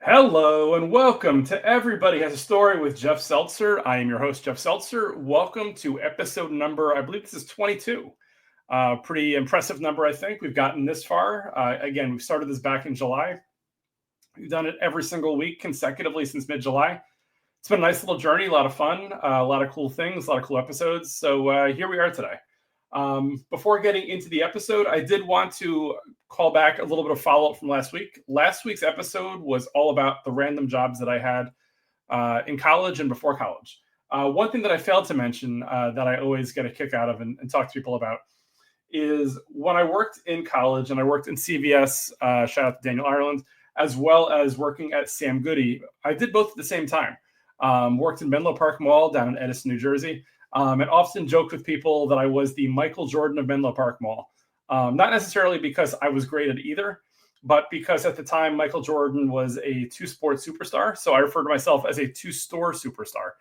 Hello and welcome to Everybody Has a Story with Jeff Seltzer. I am your host, Jeff Seltzer. Welcome to episode number, I believe this is 22. Pretty impressive number, I think. We've gotten this far. Again, we started this back in July. We've done it every single week consecutively since mid-July. It's been a nice little journey, a lot of fun, a lot of cool things, a lot of cool episodes. So here we are today. Before getting into the episode, I did want to call back a little bit of follow-up from last week. Last week's episode was all about the random jobs that I had in college and before college. One thing that I failed to mention that I always get a kick out of and talk to people about is when I worked in college and I worked in CVS, shout out to Daniel Ireland, as well as working at Sam Goody. I did both at the same time. Worked in Menlo Park Mall down in Edison, New Jersey. And often joked with people that I was the Michael Jordan of Menlo Park Mall. Not necessarily because I was great at either, but because at the time Michael Jordan was a two-sport superstar. So I refer to myself as a two-store superstar.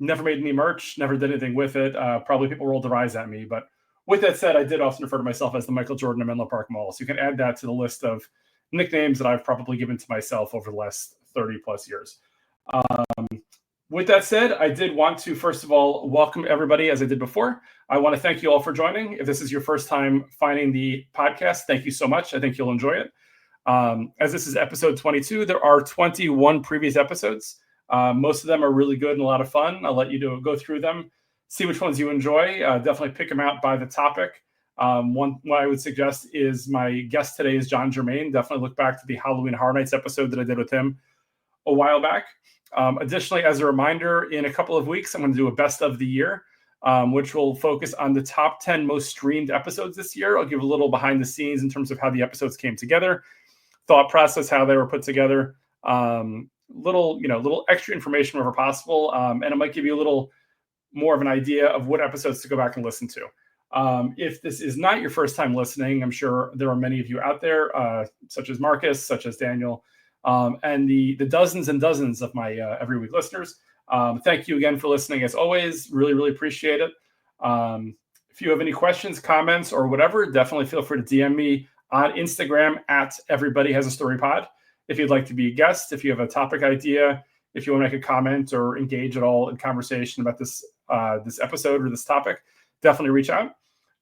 Never made any merch, never did anything with it. Probably people rolled their eyes at me. But with that said, I did often refer to myself as the Michael Jordan of Menlo Park Mall. So you can add that to the list of nicknames that I've probably given to myself over the last 30 plus years. With that said, I did want to, first of all, welcome everybody as I did before. I want to thank you all for joining. If this is your first time finding the podcast, thank you so much. I think you'll enjoy it. As this is episode 22, there are 21 previous episodes. Most of them are really good and a lot of fun. I'll let you go through them, see which ones you enjoy. Definitely pick them out by the topic. What I would suggest is my guest today is John Germain. Definitely look back to the Halloween Horror Nights episode that I did with him a while back. Additionally, as a reminder, in a couple of weeks, I'm going to do a best of the year, which will focus on the top 10 most streamed episodes this year. I'll give a little behind the scenes in terms of how the episodes came together, thought process, how they were put together, little extra information wherever possible. And it might give you a little more of an idea of what episodes to go back and listen to. If this is not your first time listening, I'm sure there are many of you out there, such as Marcus, such as Daniel, and the dozens and dozens of my every week listeners. Thank you again for listening as always. Really, really appreciate it. If you have any questions, comments, or whatever, definitely feel free to DM me on Instagram at Everybody Has a Story Pod. If you'd like to be a guest, if you have a topic idea, if you want to make a comment or engage at all in conversation about this episode or this topic, definitely reach out.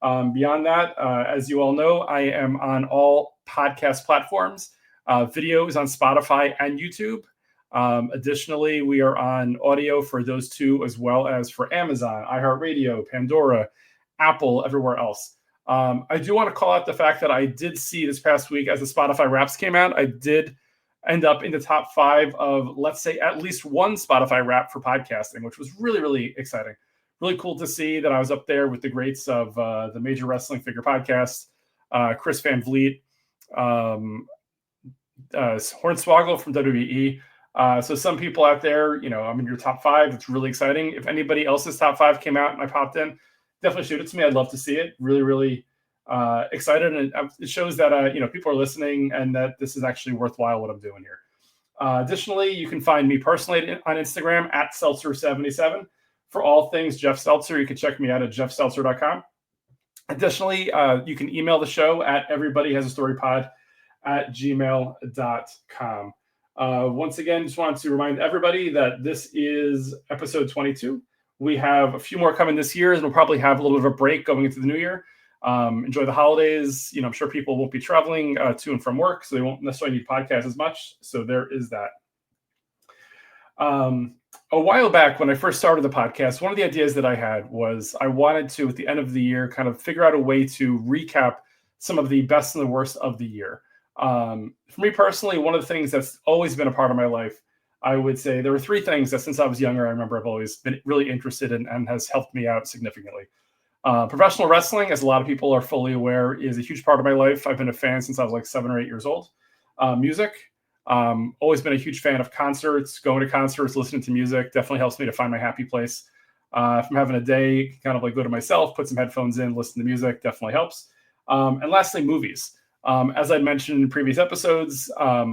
Beyond that, as you all know, I am on all podcast platforms. Videos on Spotify and YouTube. Additionally, we are on audio for those two, as well as for Amazon, iHeartRadio, Pandora, Apple, everywhere else. I do want to call out the fact that I did see this past week, as the Spotify Wraps came out, I did end up in the top 5 of, let's say, at least one Spotify Wrap for podcasting, which was really, really exciting. Really cool to see that I was up there with the greats of the Major Wrestling Figure Podcast, Chris Van Vliet, Hornswoggle from WWE. So some people out there, I'm in your top 5. It's really exciting. If anybody else's top 5 came out and I popped in, definitely shoot it to me. I'd love to see it. Really, really excited. And it shows that, people are listening and that this is actually worthwhile what I'm doing here. Additionally, you can find me personally on Instagram at Seltzer77 for all things Jeff Seltzer. You can check me out at jeffseltzer.com. Additionally, you can email the show at everybodyhasastorypod at gmail.com. Once again, just wanted to remind everybody that this is episode 22. We have a few more coming this year, and we'll probably have a little bit of a break going into the new year. Enjoy the holidays. I'm sure people won't be traveling to and from work, so they won't necessarily need podcasts as much. So there is that. A while back, when I first started the podcast, one of the ideas that I had was I wanted to, at the end of the year, kind of figure out a way to recap some of the best and the worst of the year. For me personally, one of the things that's always been a part of my life, I would say there were 3 things that since I was younger, I remember I've always been really interested in and has helped me out significantly. Professional wrestling, as a lot of people are fully aware, is a huge part of my life. I've been a fan since I was like 7 or 8 years old. Music, always been a huge fan of concerts, going to concerts, listening to music, definitely helps me to find my happy place. If I'm having a day, kind of like go to myself, put some headphones in, listen to music, definitely helps. And lastly, movies. As I mentioned in previous episodes, I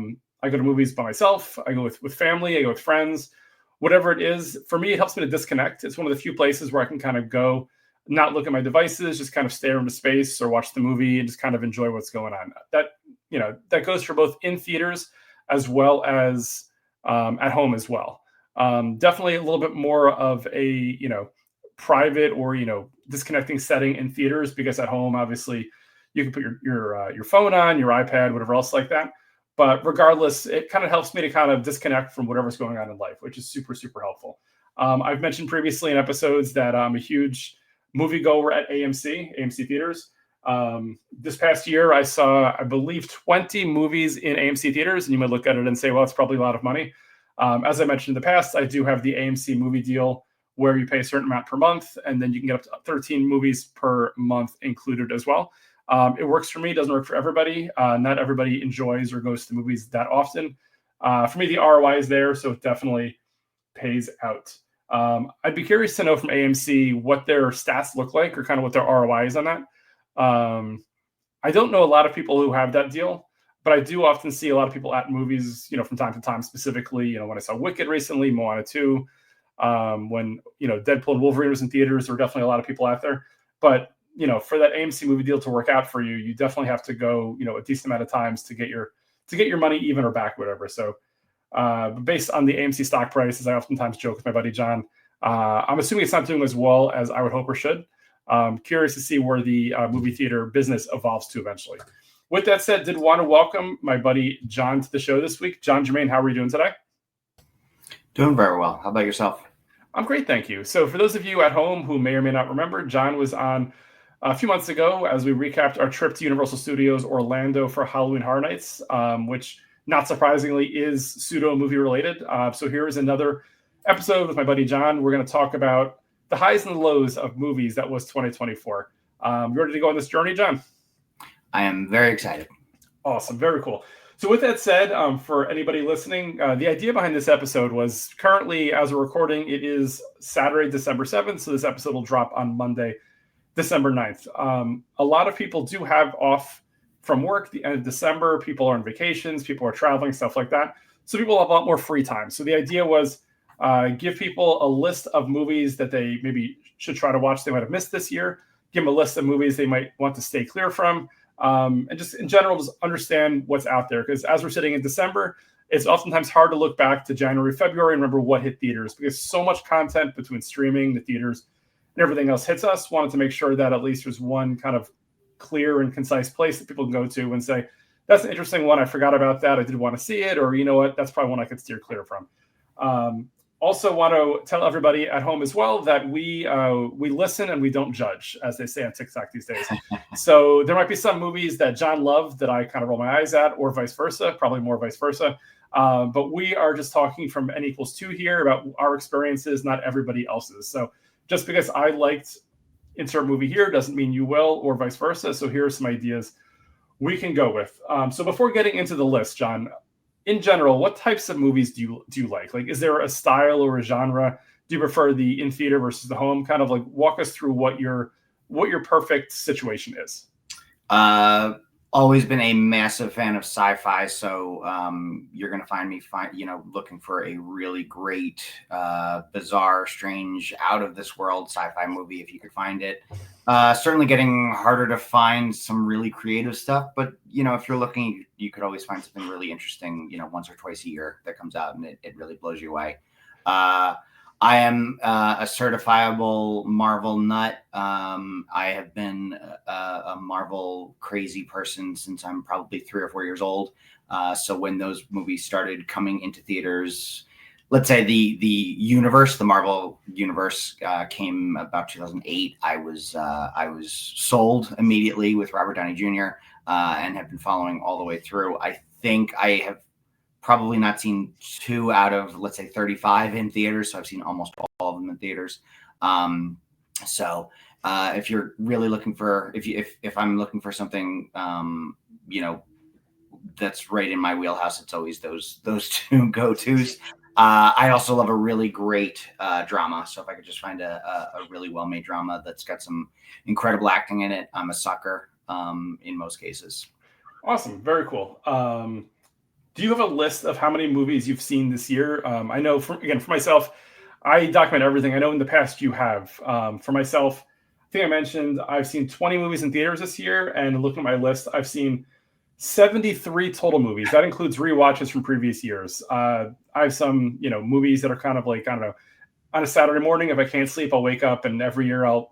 go to movies by myself. I go with family. I go with friends. Whatever it is, for me, it helps me to disconnect. It's one of the few places where I can kind of go, not look at my devices, just kind of stare into space or watch the movie and just kind of enjoy what's going on. That goes for both in theaters as well as at home as well. Definitely a little bit more of a, private or, disconnecting setting in theaters, because at home, obviously, you can put your phone on, your iPad, whatever else like that. But regardless, it kind of helps me to kind of disconnect from whatever's going on in life, which is super, super helpful. I've mentioned previously in episodes that I'm a huge moviegoer at AMC theaters. This past year, I saw, I believe, 20 movies in AMC theaters, and you might look at it and say, well, it's probably a lot of money. As I mentioned in the past, I do have the AMC movie deal where you pay a certain amount per month, and then you can get up to 13 movies per month included as well. It works for me. It doesn't work for everybody. Not everybody enjoys or goes to movies that often. For me, the ROI is there, so it definitely pays out. I'd be curious to know from AMC what their stats look like, or kind of what their ROI is on that. I don't know a lot of people who have that deal, but I do often see a lot of people at movies, from time to time. Specifically, when I saw Wicked recently, Moana 2, when Deadpool and Wolverine was in theaters, there were definitely a lot of people out there. But for that AMC movie deal to work out for you, you definitely have to go, a decent amount of times to get your money even or back, whatever. So, based on the AMC stock price, as I oftentimes joke with my buddy John, I'm assuming it's not doing as well as I would hope or should. Curious to see where the movie theater business evolves to eventually. With that said, did want to welcome my buddy John to the show this week. John, Germain, how are you doing today? Doing very well. How about yourself? I'm great, thank you. So for those of you at home who may or may not remember, John was on a few months ago as we recapped our trip to Universal Studios Orlando for Halloween Horror Nights, which, not surprisingly, is pseudo movie related. So here is another episode with my buddy John. We're going to talk about the highs and the lows of movies that was 2024. You ready to go on this journey, John? I am very excited. Awesome. Very cool. So with that said, for anybody listening, the idea behind this episode was, currently, as we're recording, it is Saturday, December 7th. So this episode will drop on Monday, December 9th. A lot of people do have off from work the end of December. People are on vacations. People are traveling, stuff like that. So people have a lot more free time. So the idea was give people a list of movies that they maybe should try to watch they might have missed this year. Give them a list of movies they might want to stay clear from. And just in general, just understand what's out there. Because as we're sitting in December, it's oftentimes hard to look back to January, February, and remember what hit theaters, because so much content between streaming, the theaters, and everything else hits us. Wanted to make sure that at least there's one kind of clear and concise place that people can go to and say, that's an interesting one. I forgot about that. I did want to see it. Or, you know what, that's probably one I could steer clear from. Also want to tell everybody at home as well that we listen and we don't judge, as they say on TikTok these days. So there might be some movies that John loved that I kind of roll my eyes at, or vice versa, probably more vice versa. But we are just talking from N equals 2 here about our experiences, not everybody else's. So just because I liked insert movie here doesn't mean you will, or vice versa. So here are some ideas we can go with. So before getting into the list, John, in general, what types of movies do you like? Like, is there a style or a genre? Do you prefer the in theater versus the home? Kind of like walk us through what your perfect situation is. Always been a massive fan of sci-fi, so you're going to find me looking for a really great, bizarre, strange, out of this world sci-fi movie if you could find it. Certainly getting harder to find some really creative stuff, but if you're looking, you could always find something really interesting, once or twice a year that comes out and it really blows you away. I am a certifiable Marvel nut. I have been a Marvel crazy person since I'm probably 3 or 4 years old. So when those movies started coming into theaters, let's say the Marvel universe came about 2008. I was sold immediately with Robert Downey Jr. And have been following all the way through. I think I have probably not seen 2 out of, let's say, 35 in theaters. So I've seen almost all of them in theaters. So if you're really looking for, if I'm looking for something, that's right in my wheelhouse, it's always those 2 go-tos. I also love a really great drama. So if I could just find a really well-made drama that's got some incredible acting in it, I'm a sucker in most cases. Awesome. Very cool. Do you have a list of how many movies you've seen this year? I know, for myself, I document everything. I know in the past you have. For myself, I think I mentioned I've seen 20 movies in theaters this year, and looking at my list, I've seen 73 total movies. That includes rewatches from previous years. I have some, movies that are kind of like, I don't know, on a Saturday morning, if I can't sleep, I'll wake up and every year I'll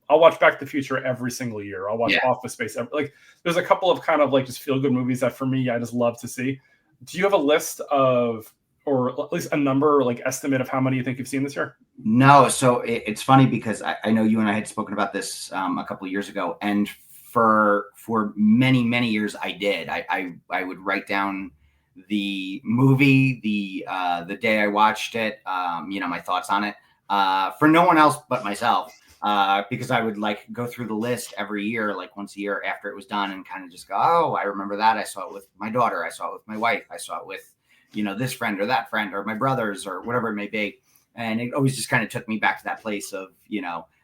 watch Back to the Future every single year. I'll watch Yeah. Office Space. Like there's a couple of kind of like just feel good movies that for me, I just love to see. Do you have a list of, or at least a number, like estimate of how many you think you've seen this year? No, so it's funny because I know you and I had spoken about this a couple of years ago, and for many years I did. I would write down the movie, the day I watched it, my thoughts on it, for no one else but myself, because I would like go through the list every year, like once a year after it was done, and kind of just go, oh, I remember that. I saw it with my daughter. I saw it with my wife. I saw it with this friend or that friend or my brothers or whatever it may be. And it always just kind of took me back to that place of,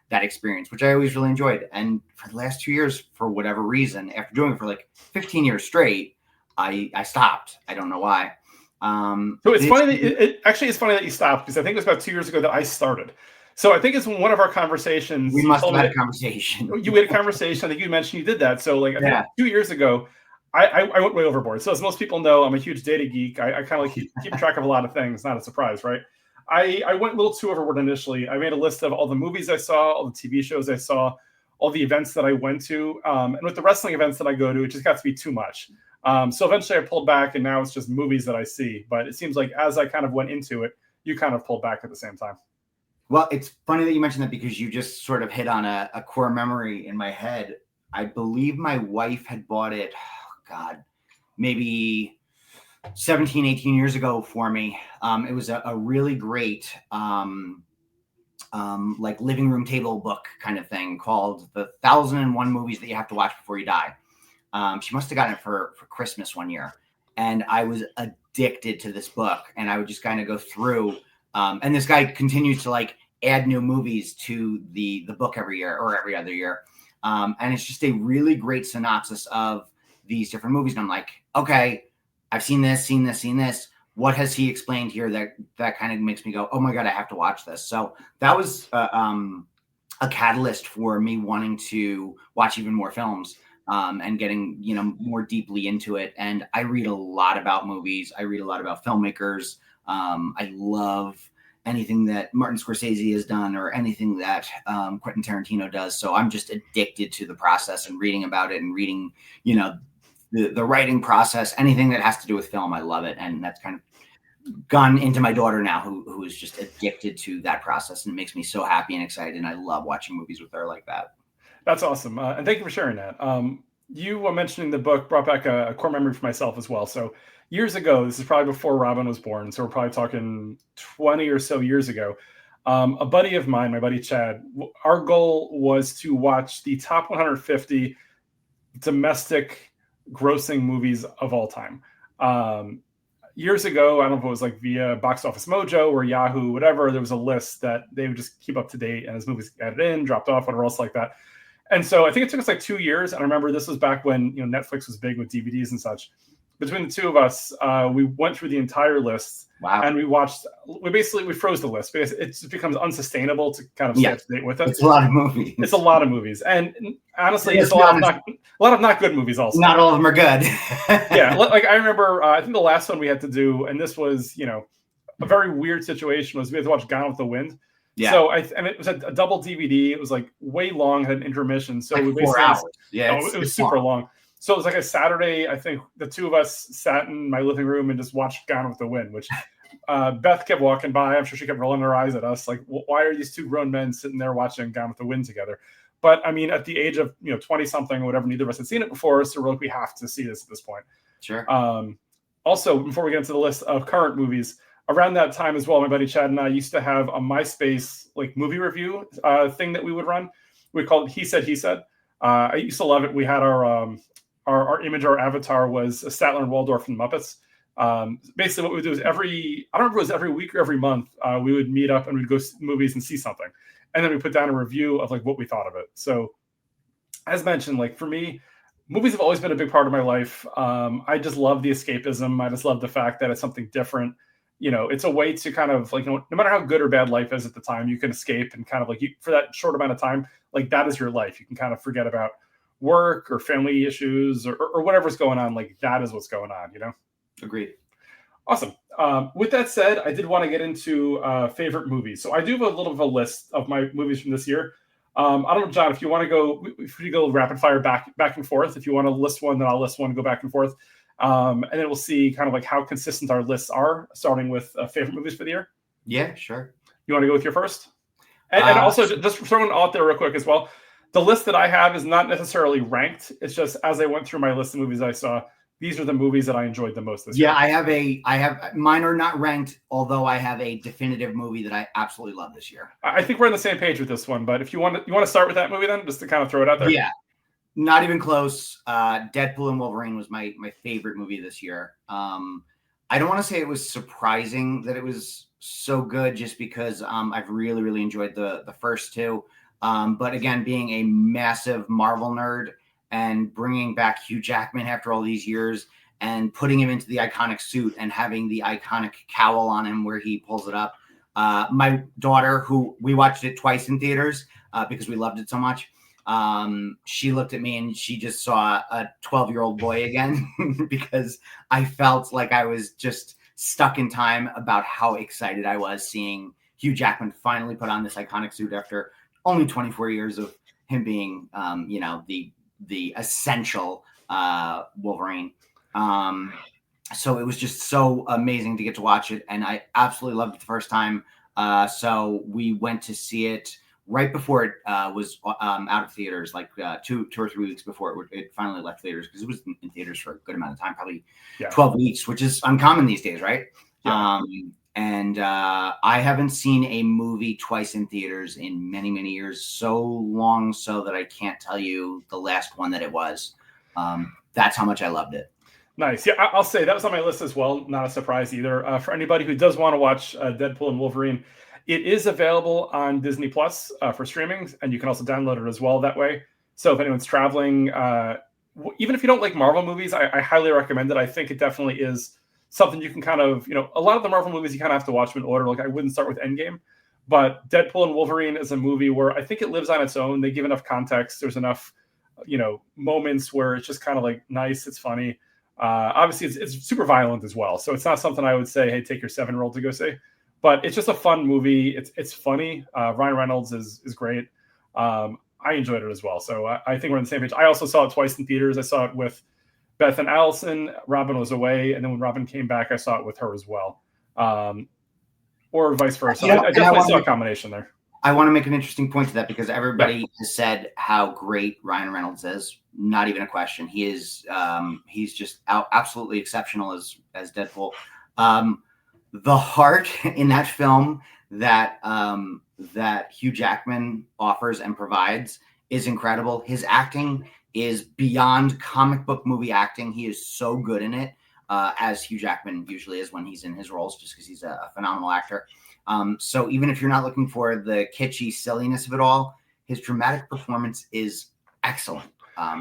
that experience, which I always really enjoyed. And for the last 2 years, for whatever reason, after doing it for like 15 years straight, I stopped. I don't know why. So it's funny that it's funny that you stopped, because I think it was about 2 years ago that I started. So I think it's one of our conversations. We must have had a conversation. You had a conversation. I think you mentioned you did that. So like I think 2 years ago, I went way overboard. So as most people know, I'm a huge data geek. I kind of like keep track of a lot of things. Not a surprise, right? I went a little too overboard initially. I made a list of all the movies I saw, all the TV shows I saw, all the events that I went to. And with the wrestling events that I go to, it just got to be too much. So eventually I pulled back, and now it's just movies that I see. But it seems like as I kind of went into it, you kind of pulled back at the same time. Well, it's funny that you mentioned that, because you just sort of hit on a core memory in my head. I believe my wife had bought it, maybe 17, 18 years ago for me. It was a really great like living room table book kind of thing called The 1001 Movies That You Have to Watch Before You Die. She must have gotten it for Christmas one year. And I was addicted to this book, and I would just kind of go through. And this guy continues to like add new movies to the book every year or every other year. And it's just a really great synopsis of these different movies. And I'm like, okay, I've seen this. What has he explained here that kind of makes me go, oh my God, I have to watch this. So that was a catalyst for me wanting to watch even more films, and getting, more deeply into it. And I read a lot about movies. I read a lot about filmmakers. I love anything that Martin Scorsese has done, or anything that Quentin Tarantino does. So I'm just addicted to the process and reading about it, and reading, the writing process, anything that has to do with film. I love it. And that's kind of gone into my daughter now, who is just addicted to that process, and it makes me so happy and excited. And I love watching movies with her like that. That's awesome. And thank you for sharing that. You were mentioning the book brought back a core memory for myself as well. So years ago, this is probably before Robin was born. So we're probably talking 20 or so years ago. A buddy of mine, my buddy Chad, our goal was to watch the top 150 domestic grossing movies of all time. Years ago, I don't know if it was like via Box Office Mojo or Yahoo, whatever, there was a list that they would just keep up to date, and as movies added in, dropped off, whatever else like that. And so I think it took us like 2 years. And I remember this was back when Netflix was big with DVDs and such. Between the two of us, we went through the entire list. Wow. And we froze the list, because it just becomes unsustainable to kind of stay up to date with it. It's a lot of movies. It's a lot of movies. And honestly, it's a lot of not good movies also. Not all of them are good. Yeah. Like I remember, I think the last one we had to do, and this was, a very weird situation, was we had to watch Gone with the Wind. Yeah. So and it was a double DVD. It was like way long, had an intermission. So like we basically 4 hours. Yeah. it was super long. So it was like a Saturday. I think the two of us sat in my living room and just watched Gone with the Wind, which Beth kept walking by. I'm sure she kept rolling her eyes at us, like, why are these two grown men sitting there watching Gone with the Wind together? But I mean, at the age of 20 something or whatever, neither of us had seen it before, so we're like, we have to see this at this point. Sure. Also, before we get into the list of current movies, around that time as well, my buddy Chad and I used to have a MySpace like movie review thing that we would run. We called it He Said, He Said. I used to love it. We had our image, our avatar was Statler and Waldorf from Muppets. Basically what we would do is I don't remember if it was every week or every month, we would meet up and we'd go to movies and see something. And then we put down a review of like what we thought of it. So as mentioned, like for me, movies have always been a big part of my life. I just love the escapism. I just love the fact that it's something different. It's a way to kind of like, no matter how good or bad life is at the time, you can escape and kind of like for that short amount of time, like that is your life. You can kind of forget about work or family issues or whatever's going on, like that is what's going on, you know? Agreed. Awesome. With that said, I did want to get into favorite movies. So I do have a little of a list of my movies from this year. I don't know, John, if you want to go, if we go rapid fire back and forth. If you want to list one, then I'll list one, go back and forth. And then we'll see kind of like how consistent our lists are, starting with favorite movies for the year. Yeah, sure. You want to go with your first? And also, just throwing out there real quick as well, the list that I have is not necessarily ranked. It's just as I went through my list of movies I saw, these are the movies that I enjoyed the most this year. Yeah, I have mine are not ranked, although I have a definitive movie that I absolutely love this year. I think we're on the same page with this one, but if you want to start with that movie then, just to kind of throw it out there. Yeah, not even close. Deadpool and Wolverine was my favorite movie this year. I don't want to say it was surprising that it was so good, just because I've really enjoyed the first two. But again, being a massive Marvel nerd and bringing back Hugh Jackman after all these years and putting him into the iconic suit and having the iconic cowl on him where he pulls it up. My daughter, who we watched it twice in theaters because we loved it so much, she looked at me and she just saw a 12-year-old boy again because I felt like I was just stuck in time about how excited I was seeing Hugh Jackman finally put on this iconic suit after only 24 years of him being, the essential Wolverine. So it was just so amazing to get to watch it, and I absolutely loved it the first time. So we went to see it right before it was out of theaters, like 2 or 3 weeks before it finally left theaters, because it was in theaters for a good amount of time, probably 12 weeks, which is uncommon these days, right? Yeah. And I haven't seen a movie twice in theaters in many years, so long so that I can't tell you the last one that it was. That's how much I loved it. Nice. Yeah, I'll say that was on my list as well. Not a surprise either. For anybody who does want to watch Deadpool and Wolverine, it is available on Disney Plus for streaming, and you can also download it as well that way. So if anyone's traveling, even if you don't like Marvel movies, I highly recommend it. I think it definitely is something you can kind of, a lot of the Marvel movies you kind of have to watch them in order. Like I wouldn't start with Endgame, but Deadpool and Wolverine is a movie where I think it lives on its own. They give enough context. There's enough, moments where it's just kind of like nice. It's funny. Obviously it's super violent as well. So it's not something I would say, hey, take your 7-year-old to go see, but it's just a fun movie. It's funny. Ryan Reynolds is great. I enjoyed it as well. So I think we're on the same page. I also saw it twice in theaters. I saw it with Beth and Allison. Robin was away, and then when Robin came back, I saw it with her as well, or vice versa. I definitely saw a combination there. I want to make an interesting point to that because everybody has said how great Ryan Reynolds is. Not even a question. He is. He's just absolutely exceptional as Deadpool. The heart in that film that Hugh Jackman offers and provides is incredible. His acting is beyond comic book movie acting. He is so good in it, as Hugh Jackman usually is when he's in his roles, just because he's a phenomenal actor. So even if you're not looking for the kitschy silliness of it all, his dramatic performance is excellent.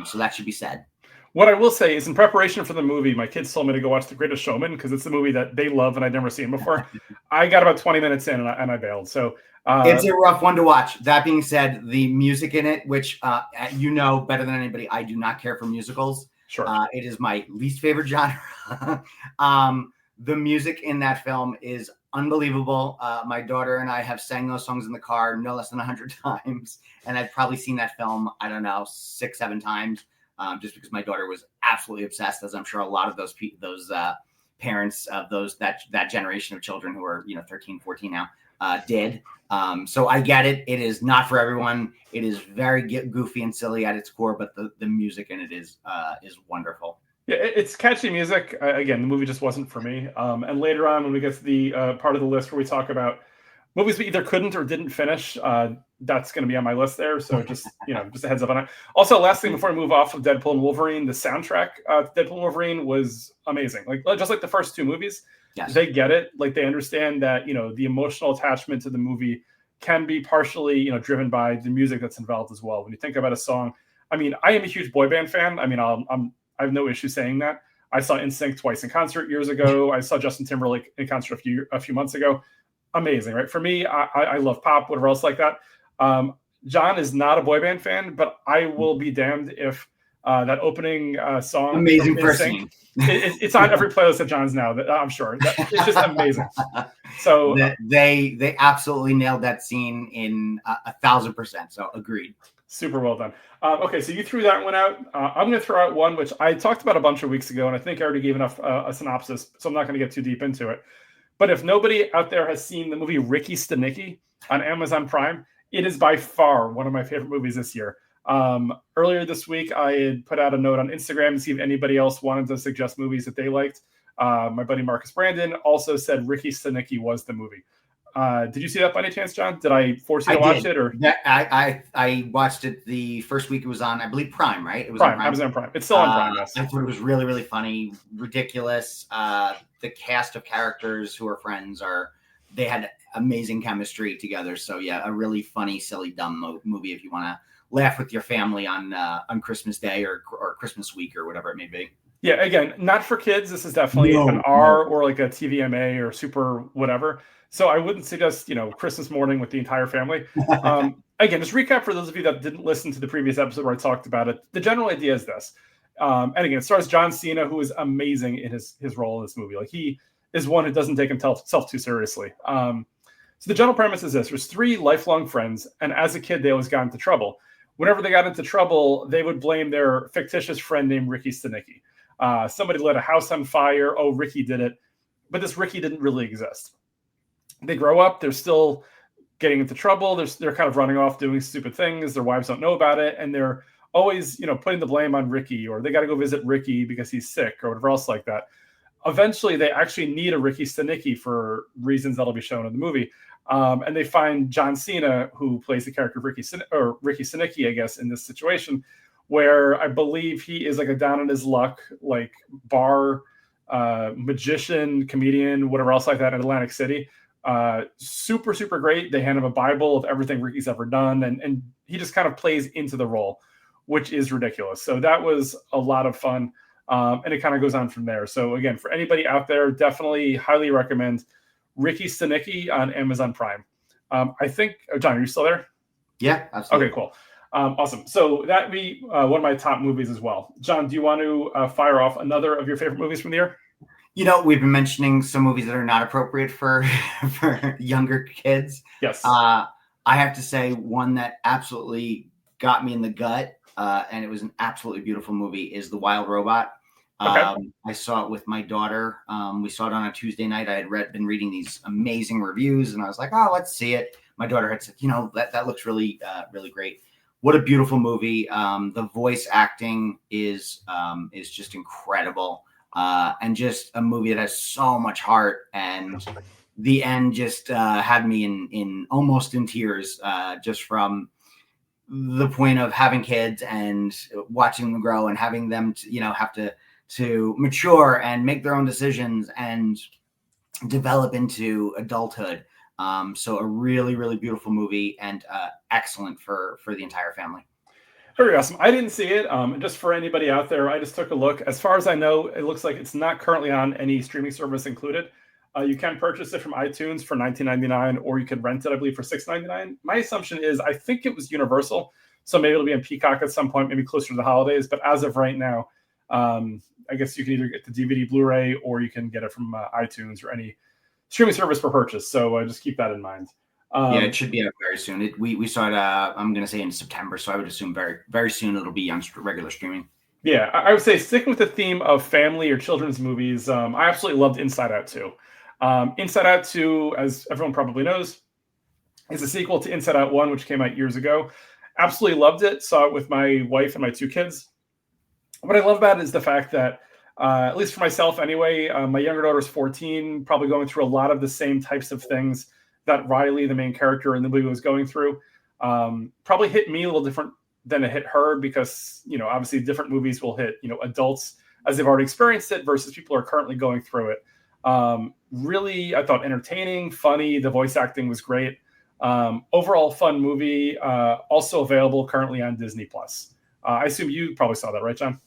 So that should be said. What I will say is, in preparation for the movie, my kids told me to go watch The Greatest Showman because it's a movie that they love and I'd never seen before. I got about 20 minutes in and I bailed. So it's a rough one to watch. That being said, the music in it, which better than anybody, I do not care for musicals. Sure. It is my least favorite genre. The music in that film is unbelievable. My daughter and I have sang those songs in the car no less than 100 times. And I've probably seen that film, 6-7 times, just because my daughter was absolutely obsessed, as I'm sure a lot of those parents of that generation of children who are 13, 14 now did. So I get it. It is not for everyone. It is very goofy and silly at its core, but the music in it is wonderful. Yeah, it's catchy music. Again, the movie just wasn't for me. And later on, when we get to the part of the list where we talk about movies we either couldn't or didn't finish, that's going to be on my list there. So just a heads up on it. Also, last thing before I move off of Deadpool and Wolverine, the soundtrack Deadpool and Wolverine was amazing. Just like the first two movies, yes. They get it. Like they understand that the emotional attachment to the movie can be partially driven by the music that's involved as well. When you think about a song, I am a huge boy band fan. I have no issue saying that. I saw NSYNC twice in concert years ago. I saw Justin Timberlake in concert a few months ago. Amazing, right? For me, I love pop, whatever else like that. John is not a boy band fan, but I will be damned if That opening song Amazing from first NSYNC. scene. It's on every playlist of John's now. I'm sure it's just amazing. So they absolutely nailed that scene in 1,000%. So agreed. Super well done. Okay, so you threw that one out. I'm going to throw out one which I talked about a bunch of weeks ago, and I think I already gave enough a synopsis, so I'm not going to get too deep into it. But if nobody out there has seen the movie Ricky Stenicki on Amazon Prime, it is by far one of my favorite movies this year. Earlier this week, I had put out a note on Instagram to see if anybody else wanted to suggest movies that they liked. My buddy Marcus Brandon also said Ricky Stenicki was the movie. Did you see that by any chance, John? Did I force you to watch it? Or I watched it the first week it was on, I believe, Prime, right? It was Prime, on Prime. Amazon Prime. It's still on Prime, yes. I thought it was really, really funny, ridiculous. The cast of characters who are friends they had amazing chemistry together. So yeah, a really funny, silly, dumb movie if you want to laugh with your family on Christmas Day or Christmas week or whatever it may be. Yeah, again, not for kids. This is definitely an R or like a TVMA or super whatever. So I wouldn't suggest, Christmas morning with the entire family. Again, just recap for those of you that didn't listen to the previous episode where I talked about it. The general idea is this. And again, it stars John Cena, who is amazing in his role in this movie. Like, he is one who doesn't take himself too seriously. So the general premise is this. There's 3 lifelong friends, and as a kid, they always got into trouble. Whenever they got into trouble, they would blame their fictitious friend named Ricky Stenicki. Somebody lit a house on fire. Oh, Ricky did it. But this Ricky didn't really exist. They grow up. They're still getting into trouble. They're kind of running off doing stupid things. Their wives don't know about it. And they're always, putting the blame on Ricky, or they got to go visit Ricky because he's sick or whatever else like that. Eventually, they actually need a Ricky Stenicki for reasons that'll be shown in the movie. And they find John Cena, who plays the character of Ricky Stenicki, I guess, in this situation, where I believe he is like a down on his luck, like bar magician, comedian, whatever else like that in Atlantic City. Super, super great. They hand him a Bible of everything Ricky's ever done, and he just kind of plays into the role, which is ridiculous. So that was a lot of fun, and it kind of goes on from there. So again, for anybody out there, definitely highly recommend Ricky Stenicki on Amazon Prime. I think, John, are you still there? Yeah, absolutely. Okay, cool. Awesome. So that'd be one of my top movies as well. John, do you want to fire off another of your favorite movies from the year? We've been mentioning some movies that are not appropriate for younger kids. Yes. I have to say one that absolutely got me in the gut, and it was an absolutely beautiful movie, is The Wild Robot. Okay. I saw it with my daughter. We saw it on a Tuesday night. I had been reading these amazing reviews, and I was like, oh, let's see it. My daughter had said, that looks really, really great. What a beautiful movie. The voice acting is just incredible. And just a movie that has so much heart, and the end just had me in almost in tears, just from the point of having kids and watching them grow and having them have to mature and make their own decisions and develop into adulthood. So a really, really beautiful movie, and excellent for the entire family. Very awesome. I didn't see it. Just for anybody out there, I just took a look. As far as I know, it looks like it's not currently on any streaming service included. You can purchase it from iTunes for $19.99, or you can rent it, I believe, for $6.99. My assumption is I think it was Universal, so maybe it'll be on Peacock at some point, maybe closer to the holidays. But as of right now, I guess you can either get the DVD Blu-ray, or you can get it from iTunes or any streaming service for purchase. So just keep that in mind. It should be out very soon. We saw it, I'm going to say in September, so I would assume very, very soon it'll be on regular streaming. Yeah, I would say sticking with the theme of family or children's movies, I absolutely loved Inside Out 2. Inside Out 2, as everyone probably knows, is a sequel to Inside Out 1, which came out years ago. Absolutely loved it. Saw it with my wife and my 2 kids. What I love about it is the fact that, at least for myself anyway, my younger daughter's 14, probably going through a lot of the same types of things that Riley, the main character in the movie, was going through. Probably hit me a little different than it hit her, because, obviously different movies will hit, adults as they've already experienced it versus people who are currently going through it. Really, I thought entertaining, funny. The voice acting was great. Overall fun movie, also available currently on Disney+. I assume you probably saw that, right, John?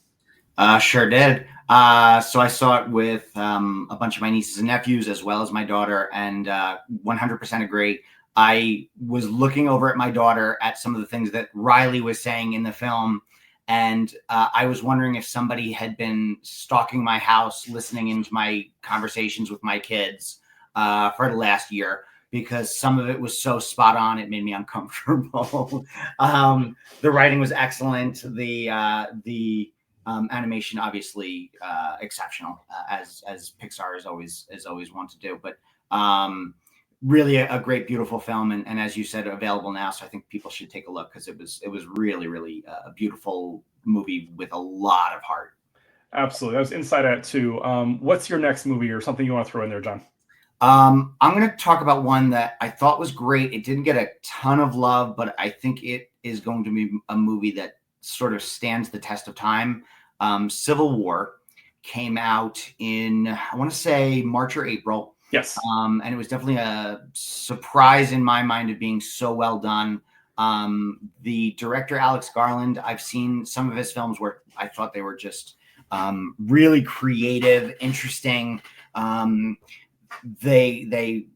Sure did. So I saw it with a bunch of my nieces and nephews, as well as my daughter, and 100% agree. I was looking over at my daughter at some of the things that Riley was saying in the film, And I was wondering if somebody had been stalking my house, listening into my conversations with my kids for the last year, because some of it was so spot on, it made me uncomfortable. The writing was excellent. The animation, obviously, exceptional, as Pixar is always want to do. But really a great, beautiful film, and as you said, available now. So I think people should take a look, because it was really, really a beautiful movie with a lot of heart. Absolutely, that was Inside Out 2. What's your next movie or something you want to throw in there, John? I'm going to talk about one that I thought was great. It didn't get a ton of love, but I think it is going to be a movie that sort of stands the test of time. Civil War came out in, I want to say, March or April. Yes. And it was definitely a surprise in my mind of being so well done. The director, Alex Garland, I've seen some of his films where I thought they were just really creative, interesting. They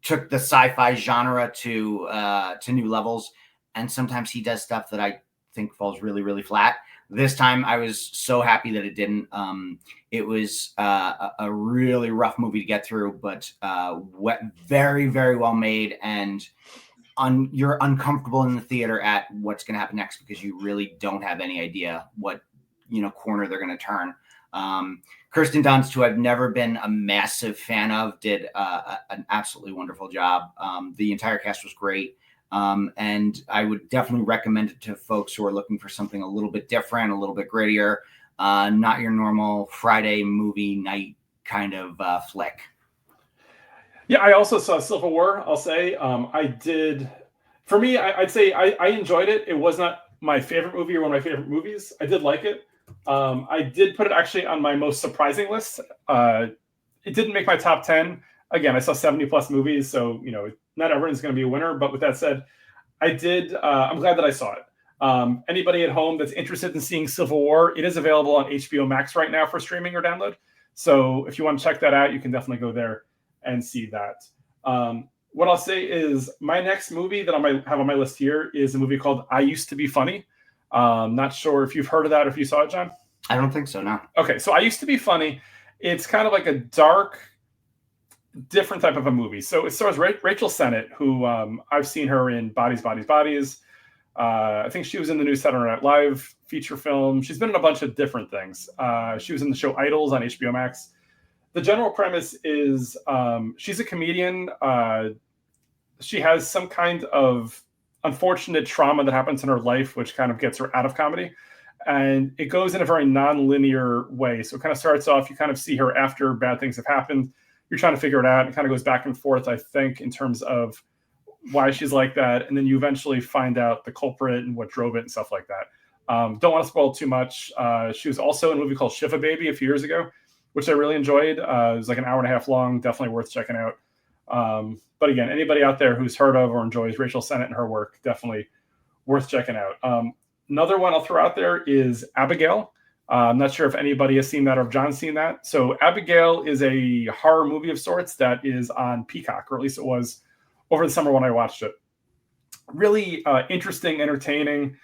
took the sci-fi genre to new levels, and sometimes he does stuff that I think falls really, really flat. This time I was so happy that it didn't. It was a really rough movie to get through, but very, very well made, and you're uncomfortable in the theater at what's going to happen next, because you really don't have any idea what corner they're going to turn. Kirsten Dunst, who I've never been a massive fan of, did an absolutely wonderful job. The entire cast was great. And I would definitely recommend it to folks who are looking for something a little bit different, a little bit grittier, not your normal Friday movie night kind of flick. Yeah, I also saw Civil War. I'll say I did. For me, I'd say I enjoyed it. It was not my favorite movie or one of my favorite movies. I did like it. I did put it actually on my most surprising list. It didn't make my top 10. Again, I saw 70 plus movies, so not everyone's going to be a winner. But with that said, I did. I'm glad that I saw it. Anybody at home that's interested in seeing Civil War, it is available on HBO Max right now for streaming or download. So if you want to check that out, you can definitely go there and see that. What I'll say is my next movie that I might have on my list here is a movie called I Used to Be Funny. Not sure if you've heard of that or if you saw it, John. I don't think so, no. Okay, so I Used to Be Funny. It's kind of like a dark, different type of a movie. So it stars Rachel Sennett, who I've seen her in Bodies, Bodies, Bodies. I think she was in the new Saturday Night Live feature film. She's been in a bunch of different things. She was in the show Idols on HBO Max. The general premise is she's a comedian. She has some kind of unfortunate trauma that happens in her life, which kind of gets her out of comedy. And it goes in a very non-linear way. So it kind of starts off, you kind of see her after bad things have happened. You're trying to figure it out. It kind of goes back and forth, I think, in terms of why she's like that. And then you eventually find out the culprit and what drove it and stuff like that. Don't want to spoil too much. She was also in a movie called Shiva Baby a few years ago, which I really enjoyed. It was like an hour and a half long, definitely worth checking out. But again, anybody out there who's heard of or enjoys Rachel Sennett and her work, definitely worth checking out. Another one I'll throw out there is Abigail. I'm not sure if anybody has seen that or if John's seen that. So Abigail is a horror movie of sorts that is on Peacock, or at least it was over the summer when I watched it. Really interesting, entertaining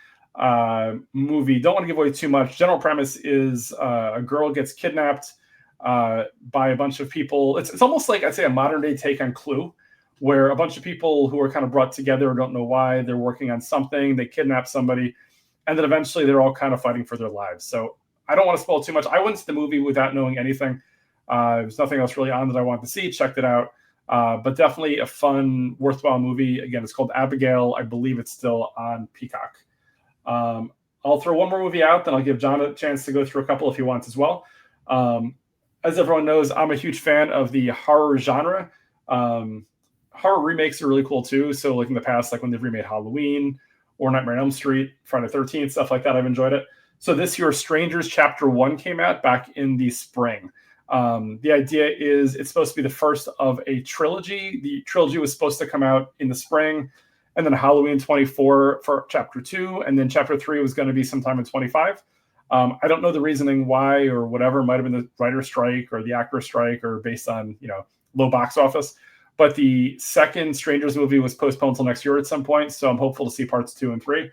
movie. Don't want to give away too much. General premise is a girl gets kidnapped by a bunch of people. It's almost like, I'd say, a modern day take on Clue, where a bunch of people who are kind of brought together and don't know why, they're working on something, they kidnap somebody, and then eventually they're all kind of fighting for their lives. So I don't want to spoil too much. I went to the movie without knowing anything. There's nothing else really on that I wanted to see. Checked it out. But definitely a fun, worthwhile movie. Again, it's called Abigail. I believe it's still on Peacock. I'll throw one more movie out, then I'll give John a chance to go through a couple if he wants as well. As everyone knows, I'm a huge fan of the horror genre. Horror remakes are really cool too. So like in the past, like when they've remade Halloween or Nightmare on Elm Street, Friday the 13th, stuff like that, I've enjoyed it. So this year, Strangers Chapter 1 came out back in the spring. The idea is it's supposed to be the first of a trilogy. The trilogy was supposed to come out in the spring, and then Halloween 24 for Chapter 2, and then Chapter 3 was going to be sometime in 25. I don't know the reasoning why or whatever. It might have been the writer's strike or the actor's strike or based on, low box office. But the second Strangers movie was postponed until next year at some point, so I'm hopeful to see parts 2 and 3.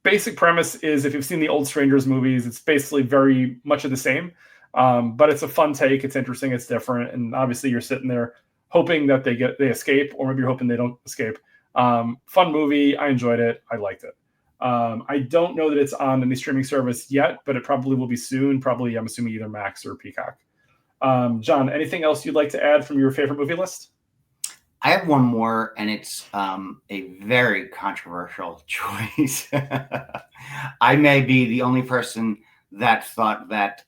basic premise is, if you've seen the old Strangers movies, it's basically very much of the same. But it's a fun take. It's interesting. It's different. And obviously you're sitting there hoping that they escape, or maybe you're hoping they don't escape. Fun movie. I enjoyed it. I liked it. I don't know that it's on any streaming service yet, but it probably will be soon. Probably, I'm assuming, either Max or Peacock. John, anything else you'd like to add from your favorite movie list? I have one more, and it's a very controversial choice. I may be the only person that thought that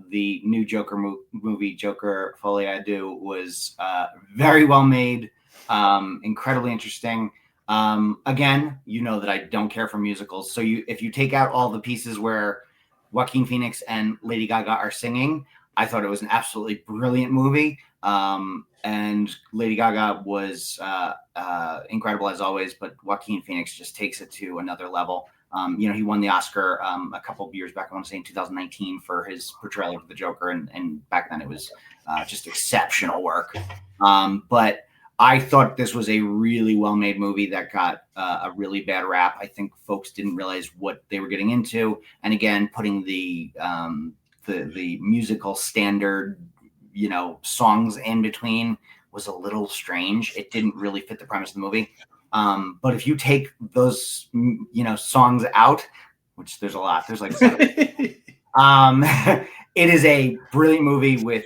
the new Joker movie, Joker Folie à Deux, was very well made, incredibly interesting. Again, you know that I don't care for musicals. So if you take out all the pieces where Joaquin Phoenix and Lady Gaga are singing, I thought it was an absolutely brilliant movie. And Lady Gaga was incredible as always, but Joaquin Phoenix just takes it to another level. He won the Oscar a couple of years back, I want to say in 2019, for his portrayal of the Joker. And back then it was just exceptional work. But I thought this was a really well-made movie that got a really bad rap. I think folks didn't realize what they were getting into. And again, putting the musical standard, songs in between was a little strange. It didn't really fit the premise of the movie. But if you take those, songs out, which there's a lot, there's like 7. It is a brilliant movie with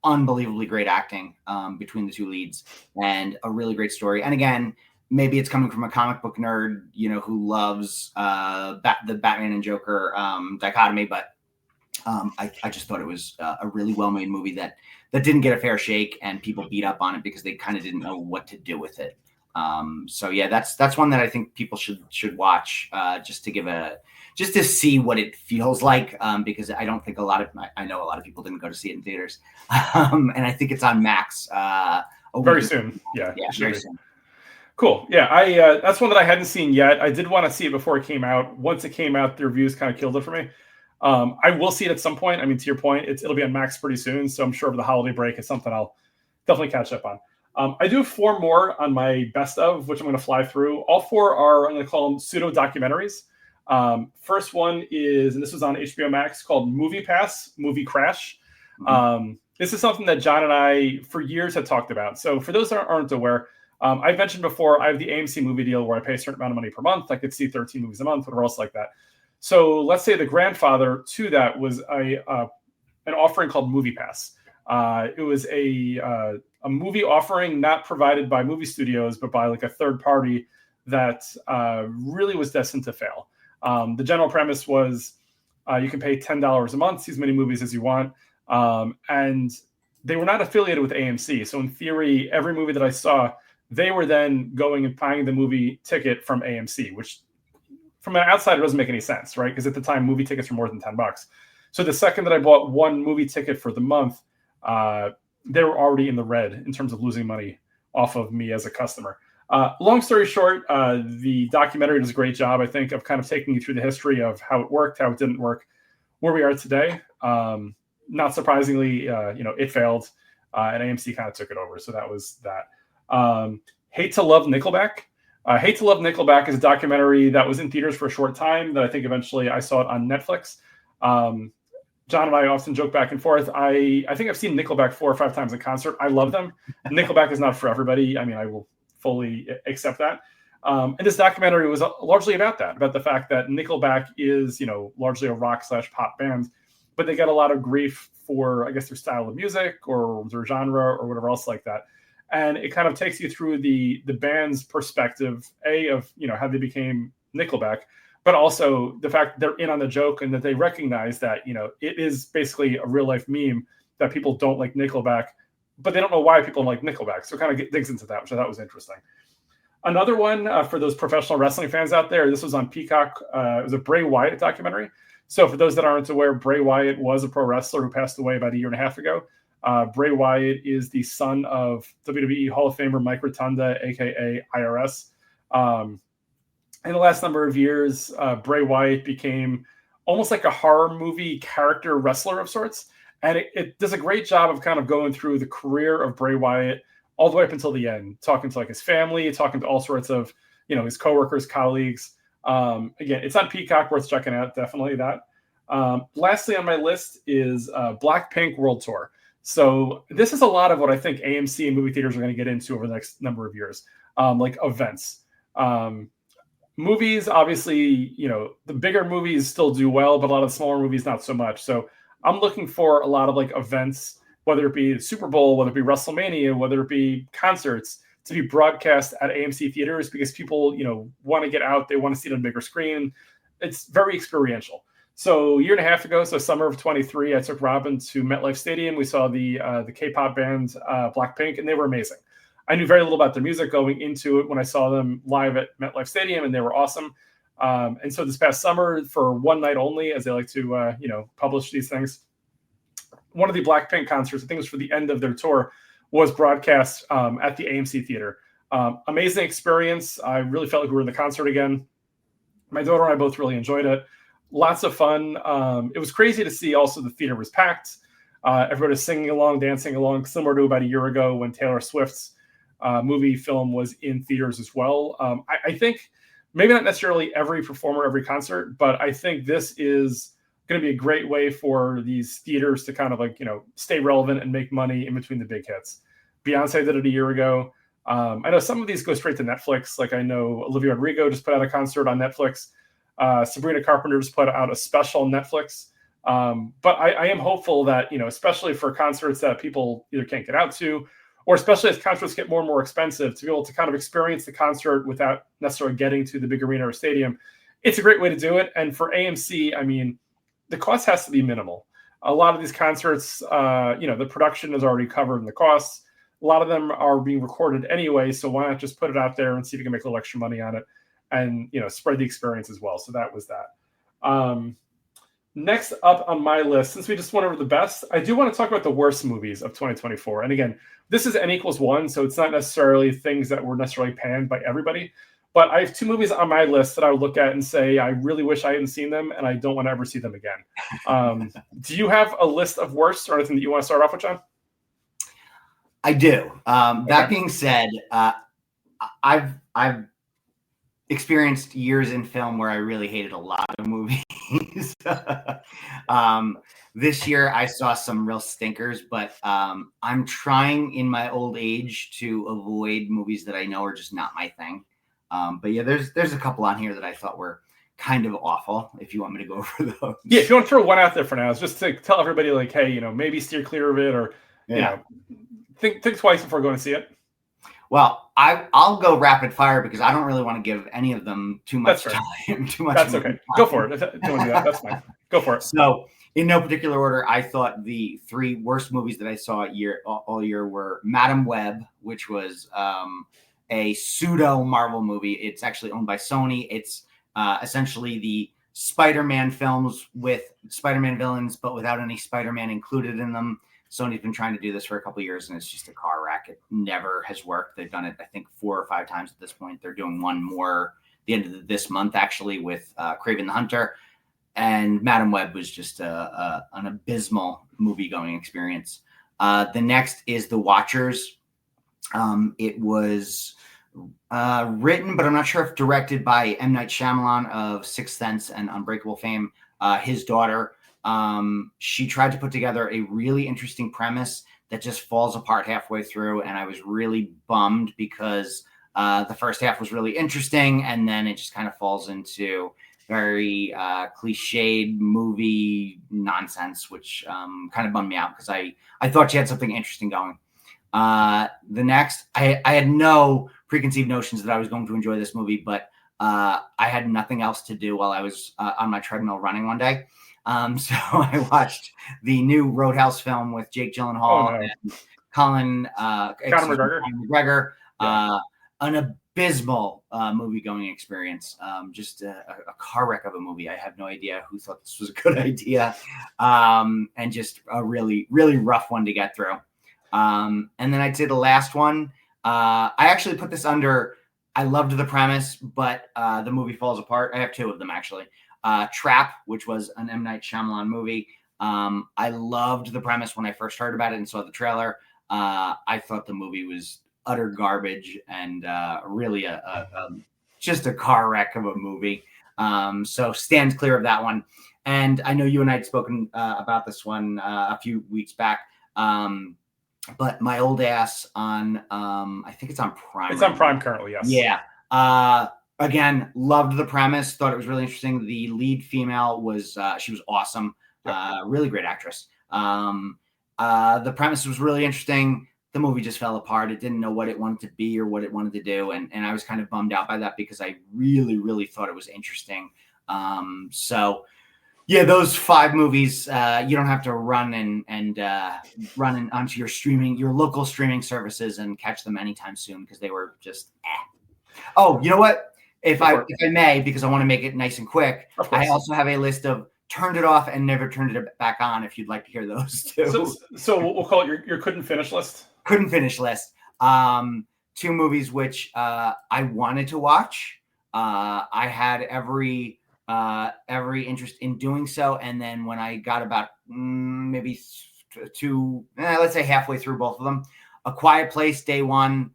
unbelievably great acting between the two leads, and a really great story. And again, maybe it's coming from a comic book nerd, who loves the Batman and Joker dichotomy, but I just thought it was a really well-made movie that didn't get a fair shake, and people beat up on it because they kind of didn't know what to do with it. So yeah, that's one that I think people should watch just to see what it feels like, because I don't think I know a lot of people didn't go to see it in theaters, and I think it's on Max very soon. Yeah, very soon. Cool. Yeah, I that's one that I hadn't seen yet. I did want to see it before it came out. Once it came out, the reviews kind of killed it for me. I will see it at some point. I mean, to your point, it'll be on Max pretty soon, so I'm sure over the holiday break it's something I'll definitely catch up on. I do have 4 more on my best of, which I'm going to fly through. All 4 are, I'm going to call them pseudo documentaries. First one is, and this was on HBO Max, called Movie Pass, Movie Crash. Mm-hmm. This is something that John and I for years had talked about. So for those that aren't aware, I've mentioned before, I have the AMC movie deal where I pay a certain amount of money per month. I could see 13 movies a month, whatever else like that. So let's say the grandfather to that was an offering called Movie Pass. It was a movie offering not provided by movie studios, but by like a third party that really was destined to fail. The general premise was you can pay $10 a month, see as many movies as you want. And they were not affiliated with AMC. So in theory, every movie that I saw, they were then going and buying the movie ticket from AMC, which from an outsider doesn't make any sense, right? Because at the time, movie tickets were more than $10. So the second that I bought one movie ticket for the month, they were already in the red in terms of losing money off of me as a customer. Long story short, the documentary does a great job, I think, of kind of taking you through the history of how it worked, how it didn't work, where we are today. Not surprisingly, it failed, and AMC kind of took it over. So that was that. Hate to Love Nickelback. Hate to Love Nickelback is a documentary that was in theaters for a short time that I think eventually I saw it on Netflix. John and I often joke back and forth. I think I've seen Nickelback 4 or 5 times in concert. I love them. Nickelback is not for everybody. I mean, I will fully accept that. And this documentary was largely about that, about the fact that Nickelback is, largely a rock/pop band, but they get a lot of grief for, I guess, their style of music or their genre or whatever else like that. And it kind of takes you through the band's perspective, of, how they became Nickelback, but also the fact that they're in on the joke and that they recognize that, it is basically a real life meme that people don't like Nickelback, but they don't know why people don't like Nickelback. So it kind of digs into that, which I thought was interesting. Another one for those professional wrestling fans out there, this was on Peacock. It was a Bray Wyatt documentary. So for those that aren't aware, Bray Wyatt was a pro wrestler who passed away about a year and a half ago. Bray Wyatt is the son of WWE Hall of Famer Mike Rotunda, a.k.a. IRS. In the last number of years, Bray Wyatt became almost like a horror movie character wrestler of sorts. And it does a great job of kind of going through the career of Bray Wyatt all the way up until the end, talking to like his family, talking to all sorts of, his coworkers, colleagues. Again, it's on Peacock, worth checking out. Definitely that. Lastly on my list is Blackpink World Tour. So this is a lot of what I think AMC and movie theaters are going to get into over the next number of years, like events. Um, Movies, obviously, the bigger movies still do well, but a lot of the smaller movies not so much. So I'm looking for a lot of like events, whether it be the Super Bowl, whether it be WrestleMania, whether it be concerts, to be broadcast at AMC theaters, because people, want to get out, they want to see it on a bigger screen. It's very experiential. So a year and a half ago, so summer of 23, I took Robin to MetLife Stadium. We saw the K-pop band Blackpink, and they were amazing. I knew very little about their music going into it when I saw them live at MetLife Stadium, and they were awesome. And so this past summer, for one night only, as they like to, publish these things, one of the Blackpink concerts, I think it was for the end of their tour, was broadcast at the AMC Theater. Amazing experience. I really felt like we were in the concert again. My daughter and I both really enjoyed it. Lots of fun. It was crazy to see also the theater was packed. Everybody was singing along, dancing along, similar to about a year ago when Taylor Swift's movie film was in theaters as well. I think maybe not necessarily every performer, every concert, but I think this is going to be a great way for these theaters to kind of like, stay relevant and make money in between the big hits. Beyonce did it a year ago. I know some of these go straight to Netflix. Like I know Olivia Rodrigo just put out a concert on Netflix. Sabrina Carpenter just put out a special on Netflix. But I am hopeful that, especially for concerts that people either can't get out to, or especially as concerts get more and more expensive, to be able to kind of experience the concert without necessarily getting to the big arena or stadium, it's a great way to do it. And for AMC, I mean, the cost has to be minimal. A lot of these concerts, the production is already covered in the costs. A lot of them are being recorded anyway, so why not just put it out there and see if you can make a little extra money on it and, spread the experience as well. So that was that. Next up on my list, since we just went over the best, I do want to talk about the worst movies of 2024. And again, this is N=1, so it's not necessarily things that were necessarily panned by everybody. But I have two movies on my list that I would look at and say, I really wish I hadn't seen them, and I don't want to ever see them again. Do you have a list of worst or anything that you want to start off with, John? I do. That being said, I've experienced years in film where I really hated a lot of movies. This year I saw some real stinkers, but I'm trying in my old age to avoid movies that I know are just not my thing. But yeah, there's a couple on here that I thought were kind of awful. If you want me to go over those, yeah. If you want to throw one out there for now, it's just to tell everybody, like, hey, maybe steer clear of it, or think twice before going to see it. Well, I'll go rapid fire because I don't really want to give any of them too much time. That's okay. Go for it. If you want to do that, that's fine. Go for it. So, in no particular order, I thought the three worst movies that I saw all year were Madam Web, which was a pseudo Marvel movie. It's actually owned by Sony. It's essentially the Spider-Man films with Spider-Man villains, but without any Spider-Man included in them. Sony's been trying to do this for a couple of years, and it's just a car wreck. It never has worked. They've done it, I think, 4 or 5 times at this point. They're doing one more the end of this month, actually, with Kraven the Hunter. And Madam Web was just an abysmal movie-going experience. The next is The Watchers. It was written, but I'm not sure if directed, by M. Night Shyamalan of Sixth Sense and Unbreakable fame. His daughter. She tried to put together a really interesting premise that just falls apart halfway through. And I was really bummed because the first half was really interesting. And then it just kind of falls into very cliched movie nonsense, which kind of bummed me out because I thought she had something interesting going. The next, I had no preconceived notions that I was going to enjoy this movie, but I had nothing else to do while I was on my treadmill running one day. So I watched the new Roadhouse film with Jake Gyllenhaal and Conor McGregor. Yeah. An abysmal movie-going experience. Just a car wreck of a movie. I have no idea who thought this was a good idea. And just a really, really rough one to get through. And then I'd say the last one, I actually put this under, I loved the premise, but the movie falls apart. I have 2 of them, actually. Trap, which was an M. Night Shyamalan movie. I loved the premise when I first heard about it and saw the trailer. I thought the movie was utter garbage and really just a car wreck of a movie. So stands clear of that one. And I know you and I had spoken about this one a few weeks back. But my old ass on, I think it's on Prime. It's on Prime currently, yes. Yeah. Again, loved the premise. Thought it was really interesting. The lead female was, she was awesome. Yep. Really great actress. The premise was really interesting. The movie just fell apart. It didn't know what it wanted to be or what it wanted to do. And I was kind of bummed out by that because I really, really thought it was interesting. So yeah, those 5 movies, you don't have to run and onto your local streaming services and catch them anytime soon because they were just Oh, you know what? If I may, because I want to make it nice and quick, I also have a list of turned it off and never turned it back on if you'd like to hear those too. So we'll call it your couldn't finish list. Couldn't finish list. 2 movies which I wanted to watch. I had every interest in doing so, and then when I got about maybe let's say halfway through both of them, A Quiet Place day 1,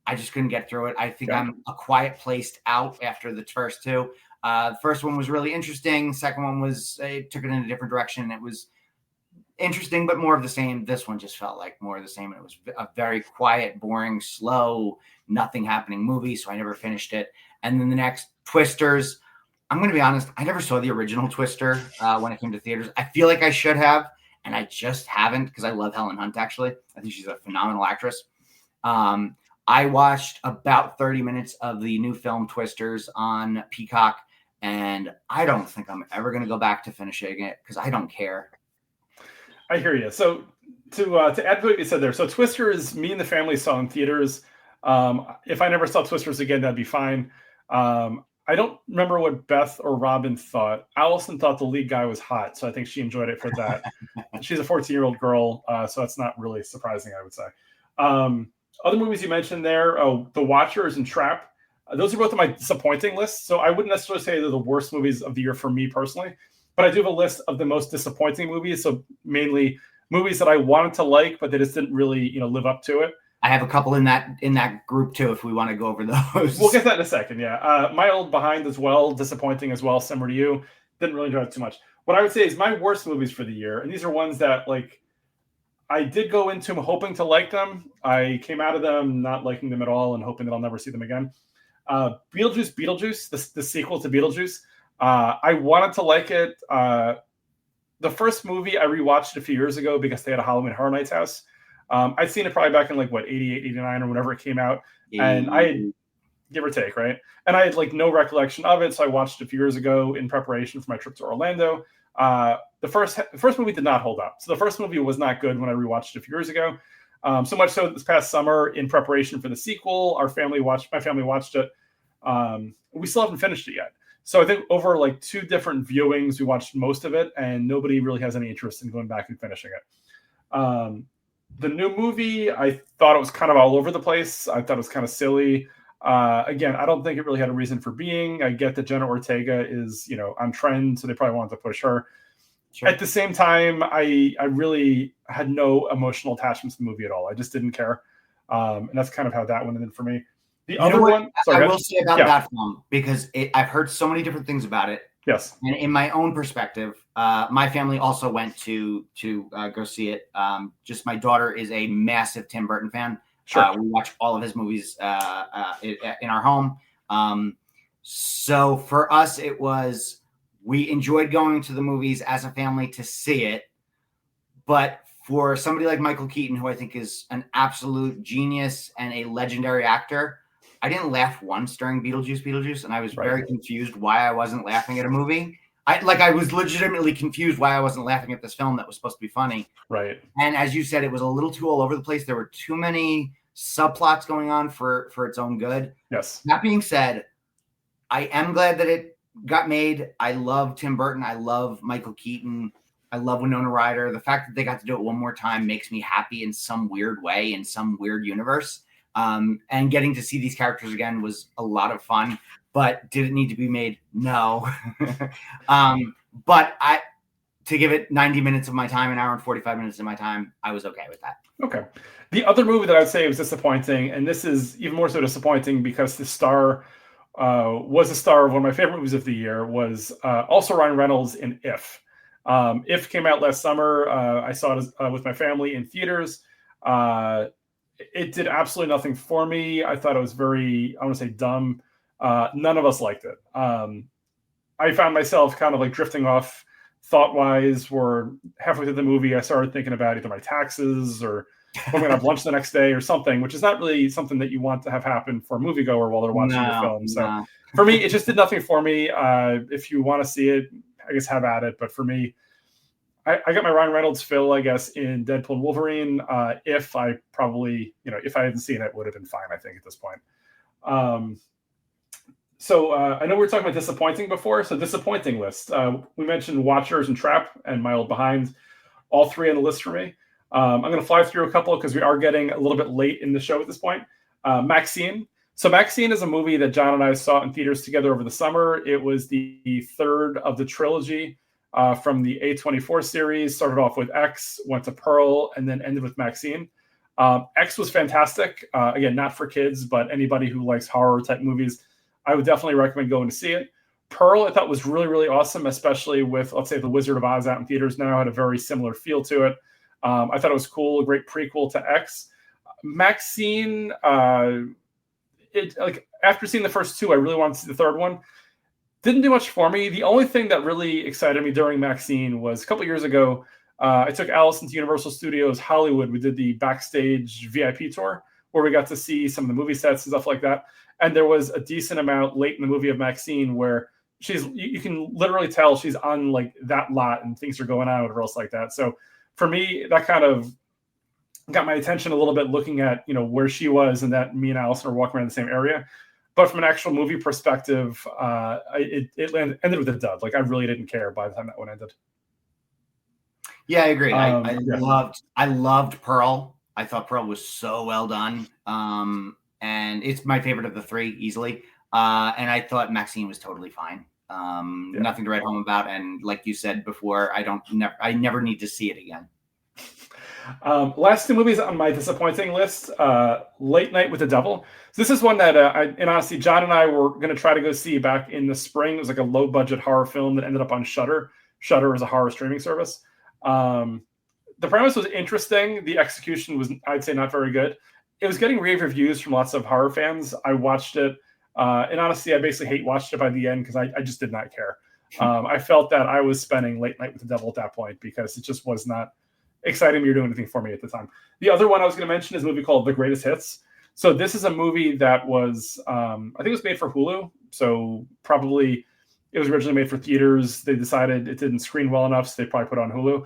I just couldn't get through it. I think I'm A Quiet Place out after the first 2. The first one was really interesting. Second one was it took it in a different direction. It was interesting, but more of the same. This one just felt like more of the same. And it was a very quiet, boring, slow, nothing happening movie. So I never finished it. And then the next, Twisters. I'm going to be honest. I never saw the original Twister when it came to theaters. I feel like I should have, and I just haven't because I love Helen Hunt, actually. I think she's a phenomenal actress. I watched about 30 minutes of the new film Twisters on Peacock, and I don't think I'm ever going to go back to finishing it because I don't care. I hear you. So to add to what you said there, so Twisters, me and the family saw in theaters. If I never saw Twisters again, that'd be fine. I don't remember what Beth or Robin thought. Allison thought the lead guy was hot, so I think she enjoyed it for that. She's a 14-year-old girl, so that's not really surprising, I would say. Other movies you mentioned there, The Watchers and Trap, those are both on my disappointing list. So I wouldn't necessarily say they're the worst movies of the year for me personally, but I do have a list of the most disappointing movies. So mainly movies that I wanted to like, but they just didn't really, live up to it. I have a couple in that group too, if we want to go over those. We'll get that in a second. Yeah. My Old Behind as well, disappointing as well, similar to you. Didn't really enjoy it too much. What I would say is my worst movies for the year, and these are ones that I did go into them hoping to like them. I came out of them not liking them at all and hoping that I'll never see them again. Beetlejuice, the sequel to Beetlejuice. I wanted to like it. The first movie I rewatched a few years ago because they had a Halloween Horror Nights house. I'd seen it probably back in 88, 89 or whenever it came out. And I had, give or take, right? And I had no recollection of it. So I watched it a few years ago in preparation for my trip to Orlando. The first movie did not hold up. So the first movie was not good when I rewatched it a few years ago. So much so that this past summer, in preparation for the sequel, my family watched it. We still haven't finished it yet. So I think over 2 different viewings, we watched most of it, and nobody really has any interest in going back and finishing it. The new movie, I thought it was kind of all over the place. I thought it was kind of silly. Again, I don't think it really had a reason for being. I get that Jenna Ortega is, on trend, so they probably wanted to push her. Sure. At the same time, I really had no emotional attachment to the movie at all. I just didn't care. And that's kind of how that went in for me. The other one, I will say about that film, because I've heard so many different things about it. Yes. And in my own perspective, my family also went to go see it. Just my daughter is a massive Tim Burton fan. Sure. We watch all of his movies in our home. So for us, we enjoyed going to the movies as a family to see it. But for somebody like Michael Keaton, who I think is an absolute genius and a legendary actor, I didn't laugh once during Beetlejuice, and I was very confused why I wasn't laughing at a movie. I was legitimately confused why I wasn't laughing at this film that was supposed to be funny. Right. And as you said, it was a little too all over the place. There were too many subplots going on for its own good. Yes. That being said, I am glad that it got made. I love Tim Burton. I love Michael Keaton. I love Winona Ryder. The fact that they got to do it one more time makes me happy in some weird way, in some weird universe. And getting to see these characters again was a lot of fun, but did it need to be made? No. But to give it 90 minutes of my time, an hour and 45 minutes of my time, I was okay with that. Okay. The other movie that I'd say was disappointing, and this is even more so disappointing because the star was the star of one of my favorite movies of the year. Was also Ryan Reynolds in If. If came out last summer. I saw it with my family in theaters. It did absolutely nothing for me. I thought it was very, I want to say, dumb. None of us liked it. I found myself kind of like drifting off thought wise. Where halfway through the movie, I started thinking about either my taxes or when I'm going to have lunch the next day or something, which is not really something that you want to have happen for a moviegoer while they're watching your No, film. So no. for me, it just did nothing for me. If you want to see it, I guess have at it. But for me, I got my Ryan Reynolds fill, I guess, in Deadpool and Wolverine. If I probably, if I hadn't seen it, would have been fine, I think, at this point. So I know we were talking about disappointing before. So disappointing list. We mentioned Watchers and Trap and My Old Behind, all three on the list for me. I'm going to fly through a couple because we are getting a little bit late in the show at this point. Maxine. So Maxine is a movie that John and I saw in theaters together over the summer. It was the third of the trilogy from the A24 series. Started off with X, went to Pearl, and then ended with Maxine. X was fantastic. Again, not for kids, but anybody who likes horror type movies, I would definitely recommend going to see it. Pearl, I thought was really, really awesome, especially with, let's say, The Wizard of Oz out in theaters now, had a very similar feel to it. I thought it was cool, a great prequel to X. Maxine, after seeing the first two, I really wanted to see the third one. Didn't do much for me. The only thing that really excited me during Maxine was a couple years ago, I took Allison to Universal Studios Hollywood. We did the backstage VIP tour where we got to see some of the movie sets and stuff like that. And there was a decent amount late in the movie of Maxine where you can literally tell she's on like that lot and things are going on or else like that. So for me, that kind of got my attention a little bit, looking at where she was and that me and Allison are walking around the same area. But from an actual movie perspective, it ended with a dud. Like I really didn't care by the time that one ended. Yeah, I agree. I loved Pearl. I thought Pearl was so well done. And it's my favorite of the three easily. And I thought Maxine was totally fine. Nothing to write home about. And like you said before, I never need to see it again. Last two movies on my disappointing list, Late Night with the Devil. So this is one that, and honestly, John and I were going to try to go see back in the spring. It was like a low budget horror film that ended up on Shudder. Shudder is a horror streaming service. The premise was interesting. The execution was, I'd say, not very good. It was getting rave reviews from lots of horror fans. I watched it. And honestly, I basically hate watched it by the end because I just did not care. I felt that I was spending Late Night with the Devil at that point because it just was not exciting me or doing anything for me at the time. The other one I was going to mention is a movie called The Greatest Hits. So this is a movie that was, I think it was made for Hulu. So probably it was originally made for theaters. They decided it didn't screen well enough, so they probably put it on Hulu.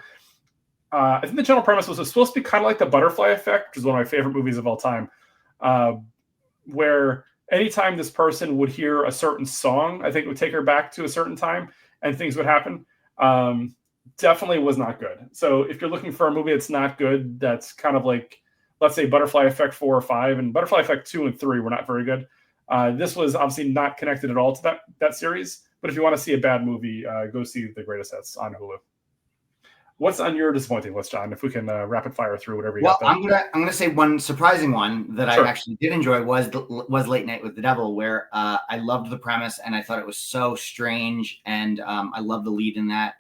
I think the general premise was supposed to be kind of like The Butterfly Effect, which is one of my favorite movies of all time, where anytime this person would hear a certain song, I think it would take her back to a certain time and things would happen. Definitely was not good. So if you're looking for a movie that's not good, that's kind of like, let's say, Butterfly Effect 4 or 5, and Butterfly Effect 2 and 3 were not very good. This was obviously not connected at all to that series. But if you want to see a bad movie, go see The Greatest Hits on Hulu. What's on your disappointing list, John? If we can rapid fire through whatever you got there. I'm gonna say one surprising one that Sure. I actually did enjoy was Late Night with the Devil, where I loved the premise and I thought it was so strange, and I love the lead in that.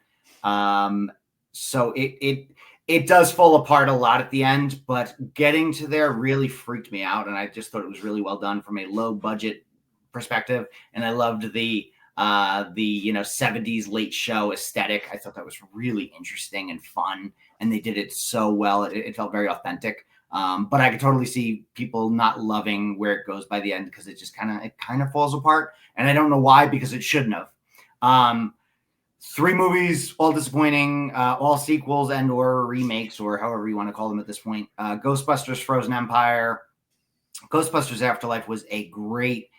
So it does fall apart a lot at the end, but getting to there really freaked me out, and I just thought it was really well done from a low budget perspective, and I loved the 70s late show aesthetic. I thought that was really interesting and fun, and they did it so well. It felt very authentic. But I could totally see people not loving where it goes by the end because it kind of falls apart, and I don't know why, because it shouldn't have. 3 movies, all disappointing, all sequels and or remakes, or however you want to call them at this point. Ghostbusters Frozen Empire. Ghostbusters Afterlife was a great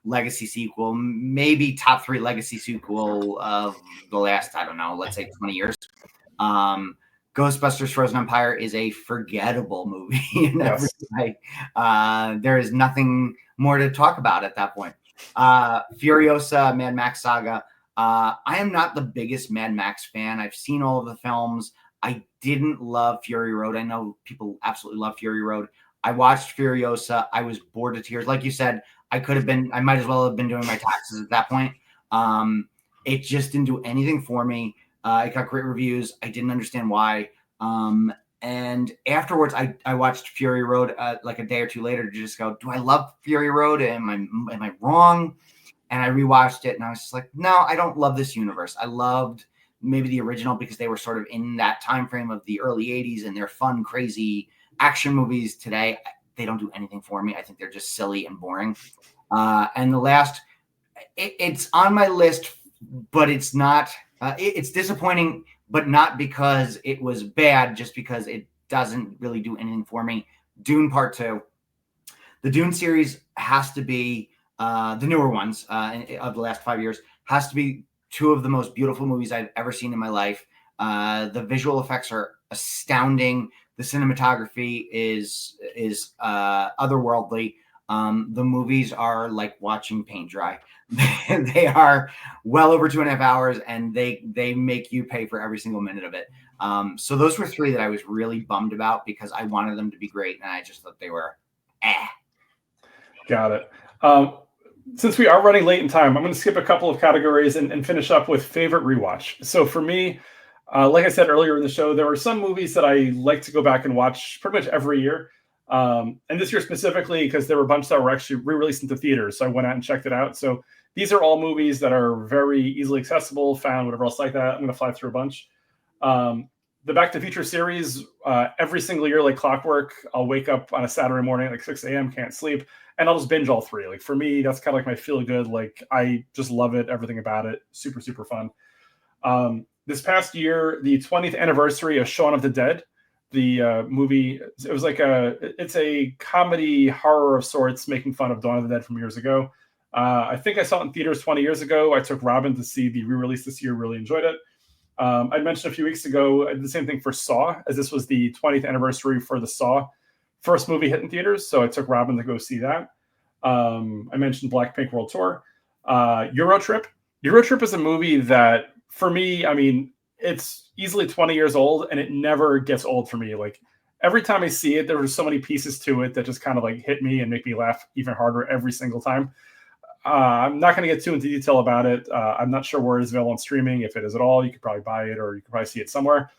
legacy sequel, maybe top 3 legacy sequel of the last, I don't know, let's say 20 years. Ghostbusters Frozen Empire is a forgettable movie in every way. There is nothing more to talk about at that point. Furiosa, Mad Max Saga. I am not the biggest Mad Max fan. I've seen all of the films. I didn't love Fury Road. I know people absolutely love Fury Road. I watched Furiosa. I was bored to tears. Like you said, I might as well have been doing my taxes at that point. It just didn't do anything for me. It got great reviews. I didn't understand why. And afterwards, I watched Fury Road like a day or two later to just go, do I love Fury Road? Am I wrong? And I rewatched it and I was just like, no, I don't love this universe. I loved maybe the original because they were sort of in that time frame of the early 80s and they're fun, crazy action movies today. They don't do anything for me. I think they're just silly and boring. And the last, it's on my list, but it's not, it's disappointing, but not because it was bad, just because it doesn't really do anything for me. Dune Part 2. The Dune series has to be the newer ones of the last 5 years, has to be two of the most beautiful movies I've ever seen in my life. The visual effects are astounding. The cinematography is otherworldly. The movies are like watching paint dry. They are well over 2.5 hours, and they make you pay for every single minute of it. So those were three that I was really bummed about because I wanted them to be great, and I just thought they were Got it. Since we are running late in time, I'm going to skip a couple of categories and finish up with favorite rewatch. So for me, like I said earlier in the show, there are some movies that I like to go back and watch pretty much every year. And this year specifically, because there were a bunch that were actually re-released into theaters. So I went out and checked it out. So these are all movies that are very easily accessible, found, whatever else like that. I'm going to fly through a bunch. The Back to the Future series, every single year, like clockwork, I'll wake up on a Saturday morning, like 6 a.m., can't sleep, and I'll just binge all three. Like for me, that's kind of like my feel good. Like I just love it, everything about it. Super, super fun. This past year, the 20th anniversary of Shaun of the Dead, the movie, it was like it's a comedy horror of sorts, making fun of Dawn of the Dead from years ago. I think I saw it in theaters 20 years ago. I took Robin to see the re-release this year, really enjoyed it. I mentioned a few weeks ago, I did the same thing for Saw, as this was the 20th anniversary for the Saw first movie hit in theaters. So I took Robin to go see that. I mentioned Blackpink World Tour. Euro Trip. Euro Trip is a movie that, for me, I mean, it's easily 20 years old and it never gets old for me. Like every time I see it, there were so many pieces to it that just kind of like hit me and make me laugh even harder every single time. I'm not going to get too into detail about it. I'm not sure where it is available on streaming. If it is at all, you could probably buy it or you could probably see it somewhere.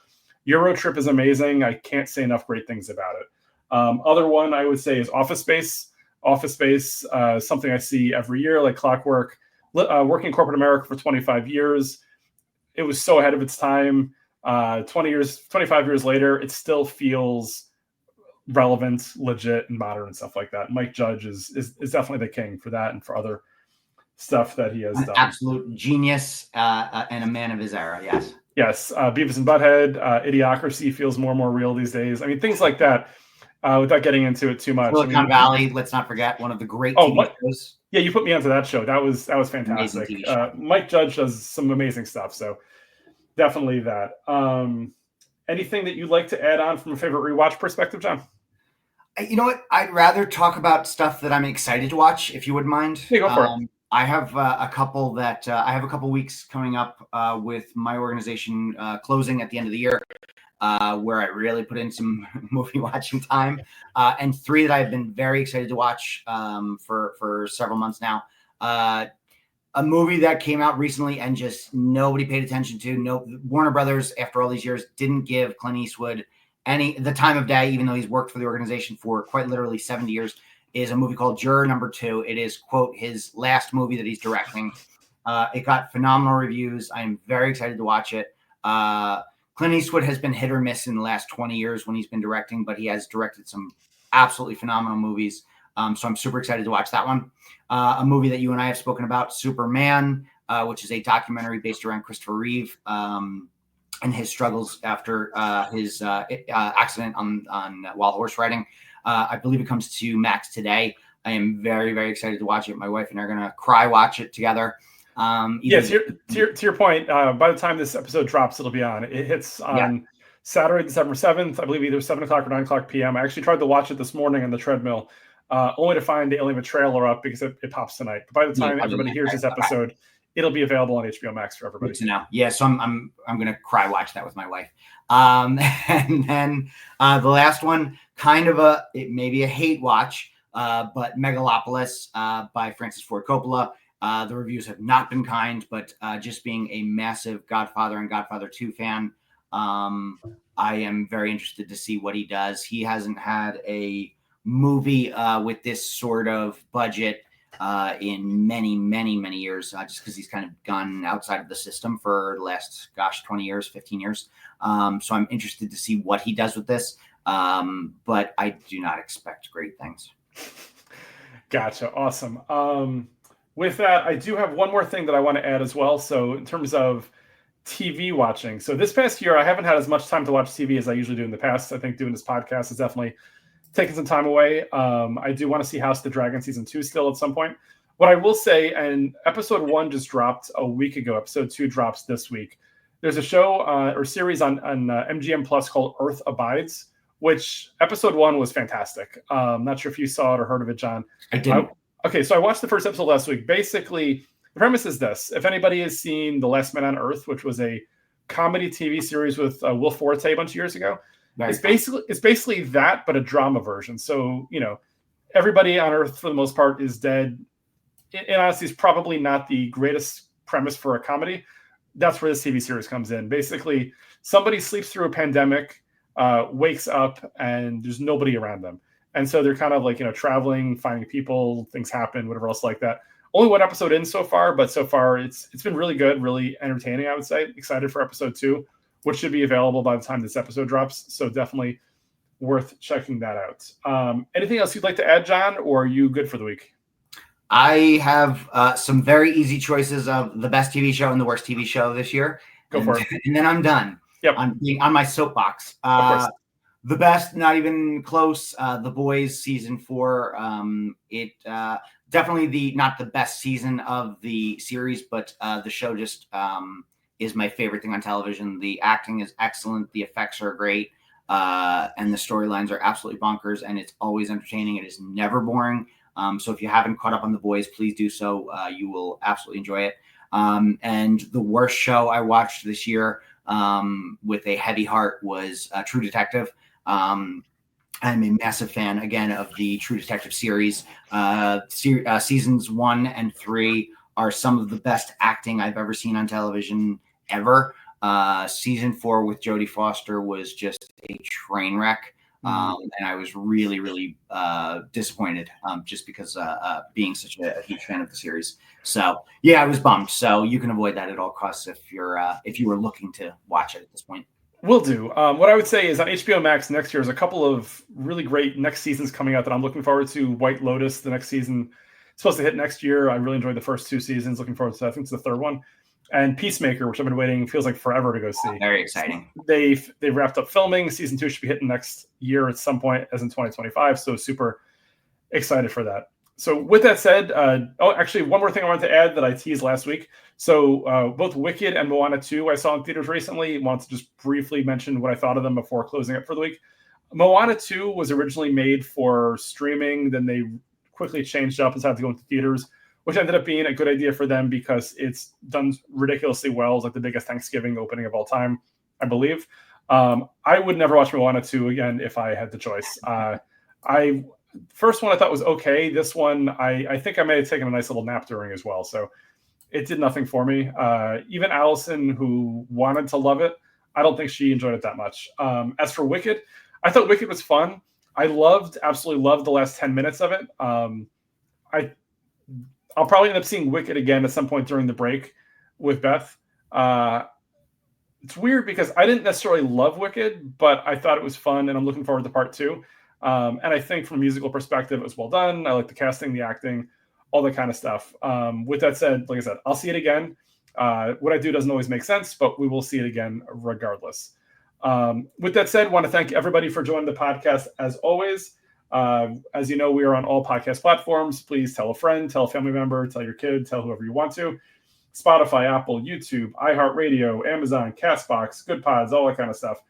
Euro Trip is amazing. I can't say enough great things about it. Other one I would say is Office Space. Office Space, something I see every year, like clockwork. Working in corporate America for 25 years. It was so ahead of its time. 25 years later, it still feels relevant, legit, and modern and stuff like that. Mike Judge is definitely the king for that and for other stuff that he has done. Absolute genius and a man of his era. Yes. Yes. Beavis and Butthead, Idiocracy feels more and more real these days. I mean, things like that. Without getting into it too much. Silicon Valley, let's not forget, one of the great TV shows. Yeah, you put me onto that show. That was fantastic. Mike Judge does some amazing stuff. So definitely that. Anything that you'd like to add on from a favorite rewatch perspective, John? You know what? I'd rather talk about stuff that I'm excited to watch, if you wouldn't mind. Yeah, go for it. I have a couple weeks coming up with my organization closing at the end of the year, where I really put in some movie watching time, and three that I've been very excited to watch for several months now. A movie that came out recently and just nobody paid attention to. No, Warner Brothers, after all these years, didn't give Clint Eastwood the time of day, even though he's worked for the organization for quite literally 70 years, is a movie called Juror Number 2. It is, quote, his last movie that he's directing. It got phenomenal reviews. I'm very excited to watch it. Clint Eastwood has been hit or miss in the last 20 years when he's been directing, but he has directed some absolutely phenomenal movies. So I'm super excited to watch that one. A movie that you and I have spoken about, Superman, which is a documentary based around Christopher Reeve and his struggles after his accident on while horse riding. I believe it comes to Max today. I am very, very excited to watch it. My wife and I are going to cry watch it together. Yes, to your point, by the time this episode drops, it'll be on. It hits on Saturday, December 7th, I believe either 7 o'clock or 9 o'clock p.m. I actually tried to watch it this morning on the treadmill, only to find they only have a trailer up because it pops tonight. But by the time everybody hears this episode, it'll be available on HBO Max for everybody. Good to know. Yeah, so I'm gonna cry watch that with my wife. And then the last one, kind of it may be a hate watch, but Megalopolis by Francis Ford Coppola. The reviews have not been kind, but just being a massive Godfather and Godfather 2 fan, I am very interested to see what he does. He hasn't had a movie with this sort of budget in many, many, many years, just because he's kind of gone outside of the system for the last, 20 years, 15 years. So I'm interested to see what he does with this, but I do not expect great things. Gotcha. Awesome. With that, I do have one more thing that I want to add as well. So in terms of TV watching, so this past year, I haven't had as much time to watch TV as I usually do in the past. I think doing this podcast has definitely taken some time away. I do want to see House of the Dragon season 2 still at some point. What I will say, and episode 1 just dropped a week ago. Episode 2 drops this week. There's a show or series on MGM Plus called Earth Abides, which episode 1 was fantastic. Not sure if you saw it or heard of it, John. I didn't. Okay, so I watched the first episode last week. Basically, the premise is this. If anybody has seen The Last Man on Earth, which was a comedy TV series with Will Forte a bunch of years ago, it's basically that, but a drama version. So, everybody on Earth, for the most part, is dead. And honestly, it's probably not the greatest premise for a comedy. That's where this TV series comes in. Basically, somebody sleeps through a pandemic, wakes up, and there's nobody around them. And so they're kind of like, traveling, finding people, things happen, whatever else like that. Only one episode in so far, but so far it's been really good, really entertaining, I would say. Excited for episode 2, which should be available by the time this episode drops. So definitely worth checking that out. Anything else you'd like to add, John, or are you good for the week? I have some very easy choices of the best TV show and the worst TV show this year. Go for it. And then I'm done. Yep. I'm being on my soapbox. Of course. The best, not even close. The Boys season 4. It definitely not the best season of the series, but the show just is my favorite thing on television. The acting is excellent. The effects are great. And the storylines are absolutely bonkers, and it's always entertaining. It is never boring. So if you haven't caught up on The Boys, please do so. You will absolutely enjoy it. And the worst show I watched this year with a heavy heart was True Detective. I'm a massive fan, again, of the True Detective series. Seasons 1 and 3 are some of the best acting I've ever seen on television ever. Season 4 with Jodie Foster was just a train wreck. And I was really, really disappointed just because being such a huge fan of the series. So, yeah, I was bummed. So you can avoid that at all costs if you were looking to watch it at this point. Will do. What I would say is on HBO Max next year is a couple of really great next seasons coming out that I'm looking forward to. White Lotus, the next season, supposed to hit next year. I really enjoyed the first 2 seasons. Looking forward to, I think it's the third one. And Peacemaker, which I've been waiting, feels like forever to go see. Very exciting. They've wrapped up filming. Season 2 should be hitting next year at some point, as in 2025. So super excited for that. So with that said, actually, one more thing I wanted to add that I teased last week. So both Wicked and Moana 2 I saw in theaters recently. Wanted to just briefly mention what I thought of them before closing up for the week. Moana 2 was originally made for streaming. Then they quickly changed up and decided to go into theaters, which ended up being a good idea for them because it's done ridiculously well. It's like the biggest Thanksgiving opening of all time, I believe. I would never watch Moana 2 again if I had the choice. First one I thought was okay. This one, I think I may have taken a nice little nap during as well. So it did nothing for me. Even Allison, who wanted to love it, I don't think she enjoyed it that much. As for Wicked, I thought Wicked was fun. I absolutely loved the last 10 minutes of it. I'll probably end up seeing Wicked again at some point during the break with Beth. It's weird because I didn't necessarily love Wicked, but I thought it was fun, and I'm looking forward to part 2. And I think from a musical perspective, it was well done. I like the casting, the acting, all that kind of stuff. With that said, like I said, I'll see it again. What I do doesn't always make sense, but we will see it again regardless. With that said, I want to thank everybody for joining the podcast as always. As you know, we are on all podcast platforms. Please tell a friend, tell a family member, tell your kid, tell whoever you want to. Spotify, Apple, YouTube, iHeartRadio, Amazon, Castbox, Good Pods, all that kind of stuff.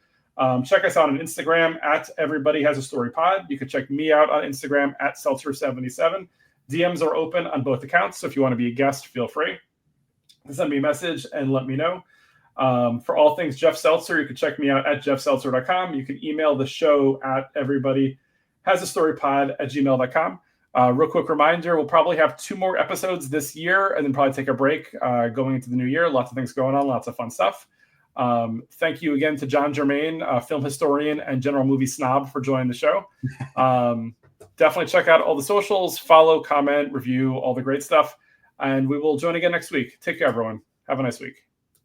Check us out on Instagram at Everybody Has a Story Pod. You can check me out on Instagram at Seltzer77. DMs are open on both accounts, so if you want to be a guest, feel free. to send me a message and let me know. For all things Jeff Seltzer, you can check me out at jeffseltzer.com. You can email the show at everybodyhasastorypod@gmail.com. Real quick reminder, we'll probably have 2 more episodes this year and then probably take a break going into the new year. Lots of things going on, lots of fun stuff. Thank you again to John Germain, film historian and general movie snob, for joining the show. Definitely check out all the socials, follow, comment, review, all the great stuff. And we will join again next week. Take care, everyone. Have a nice week.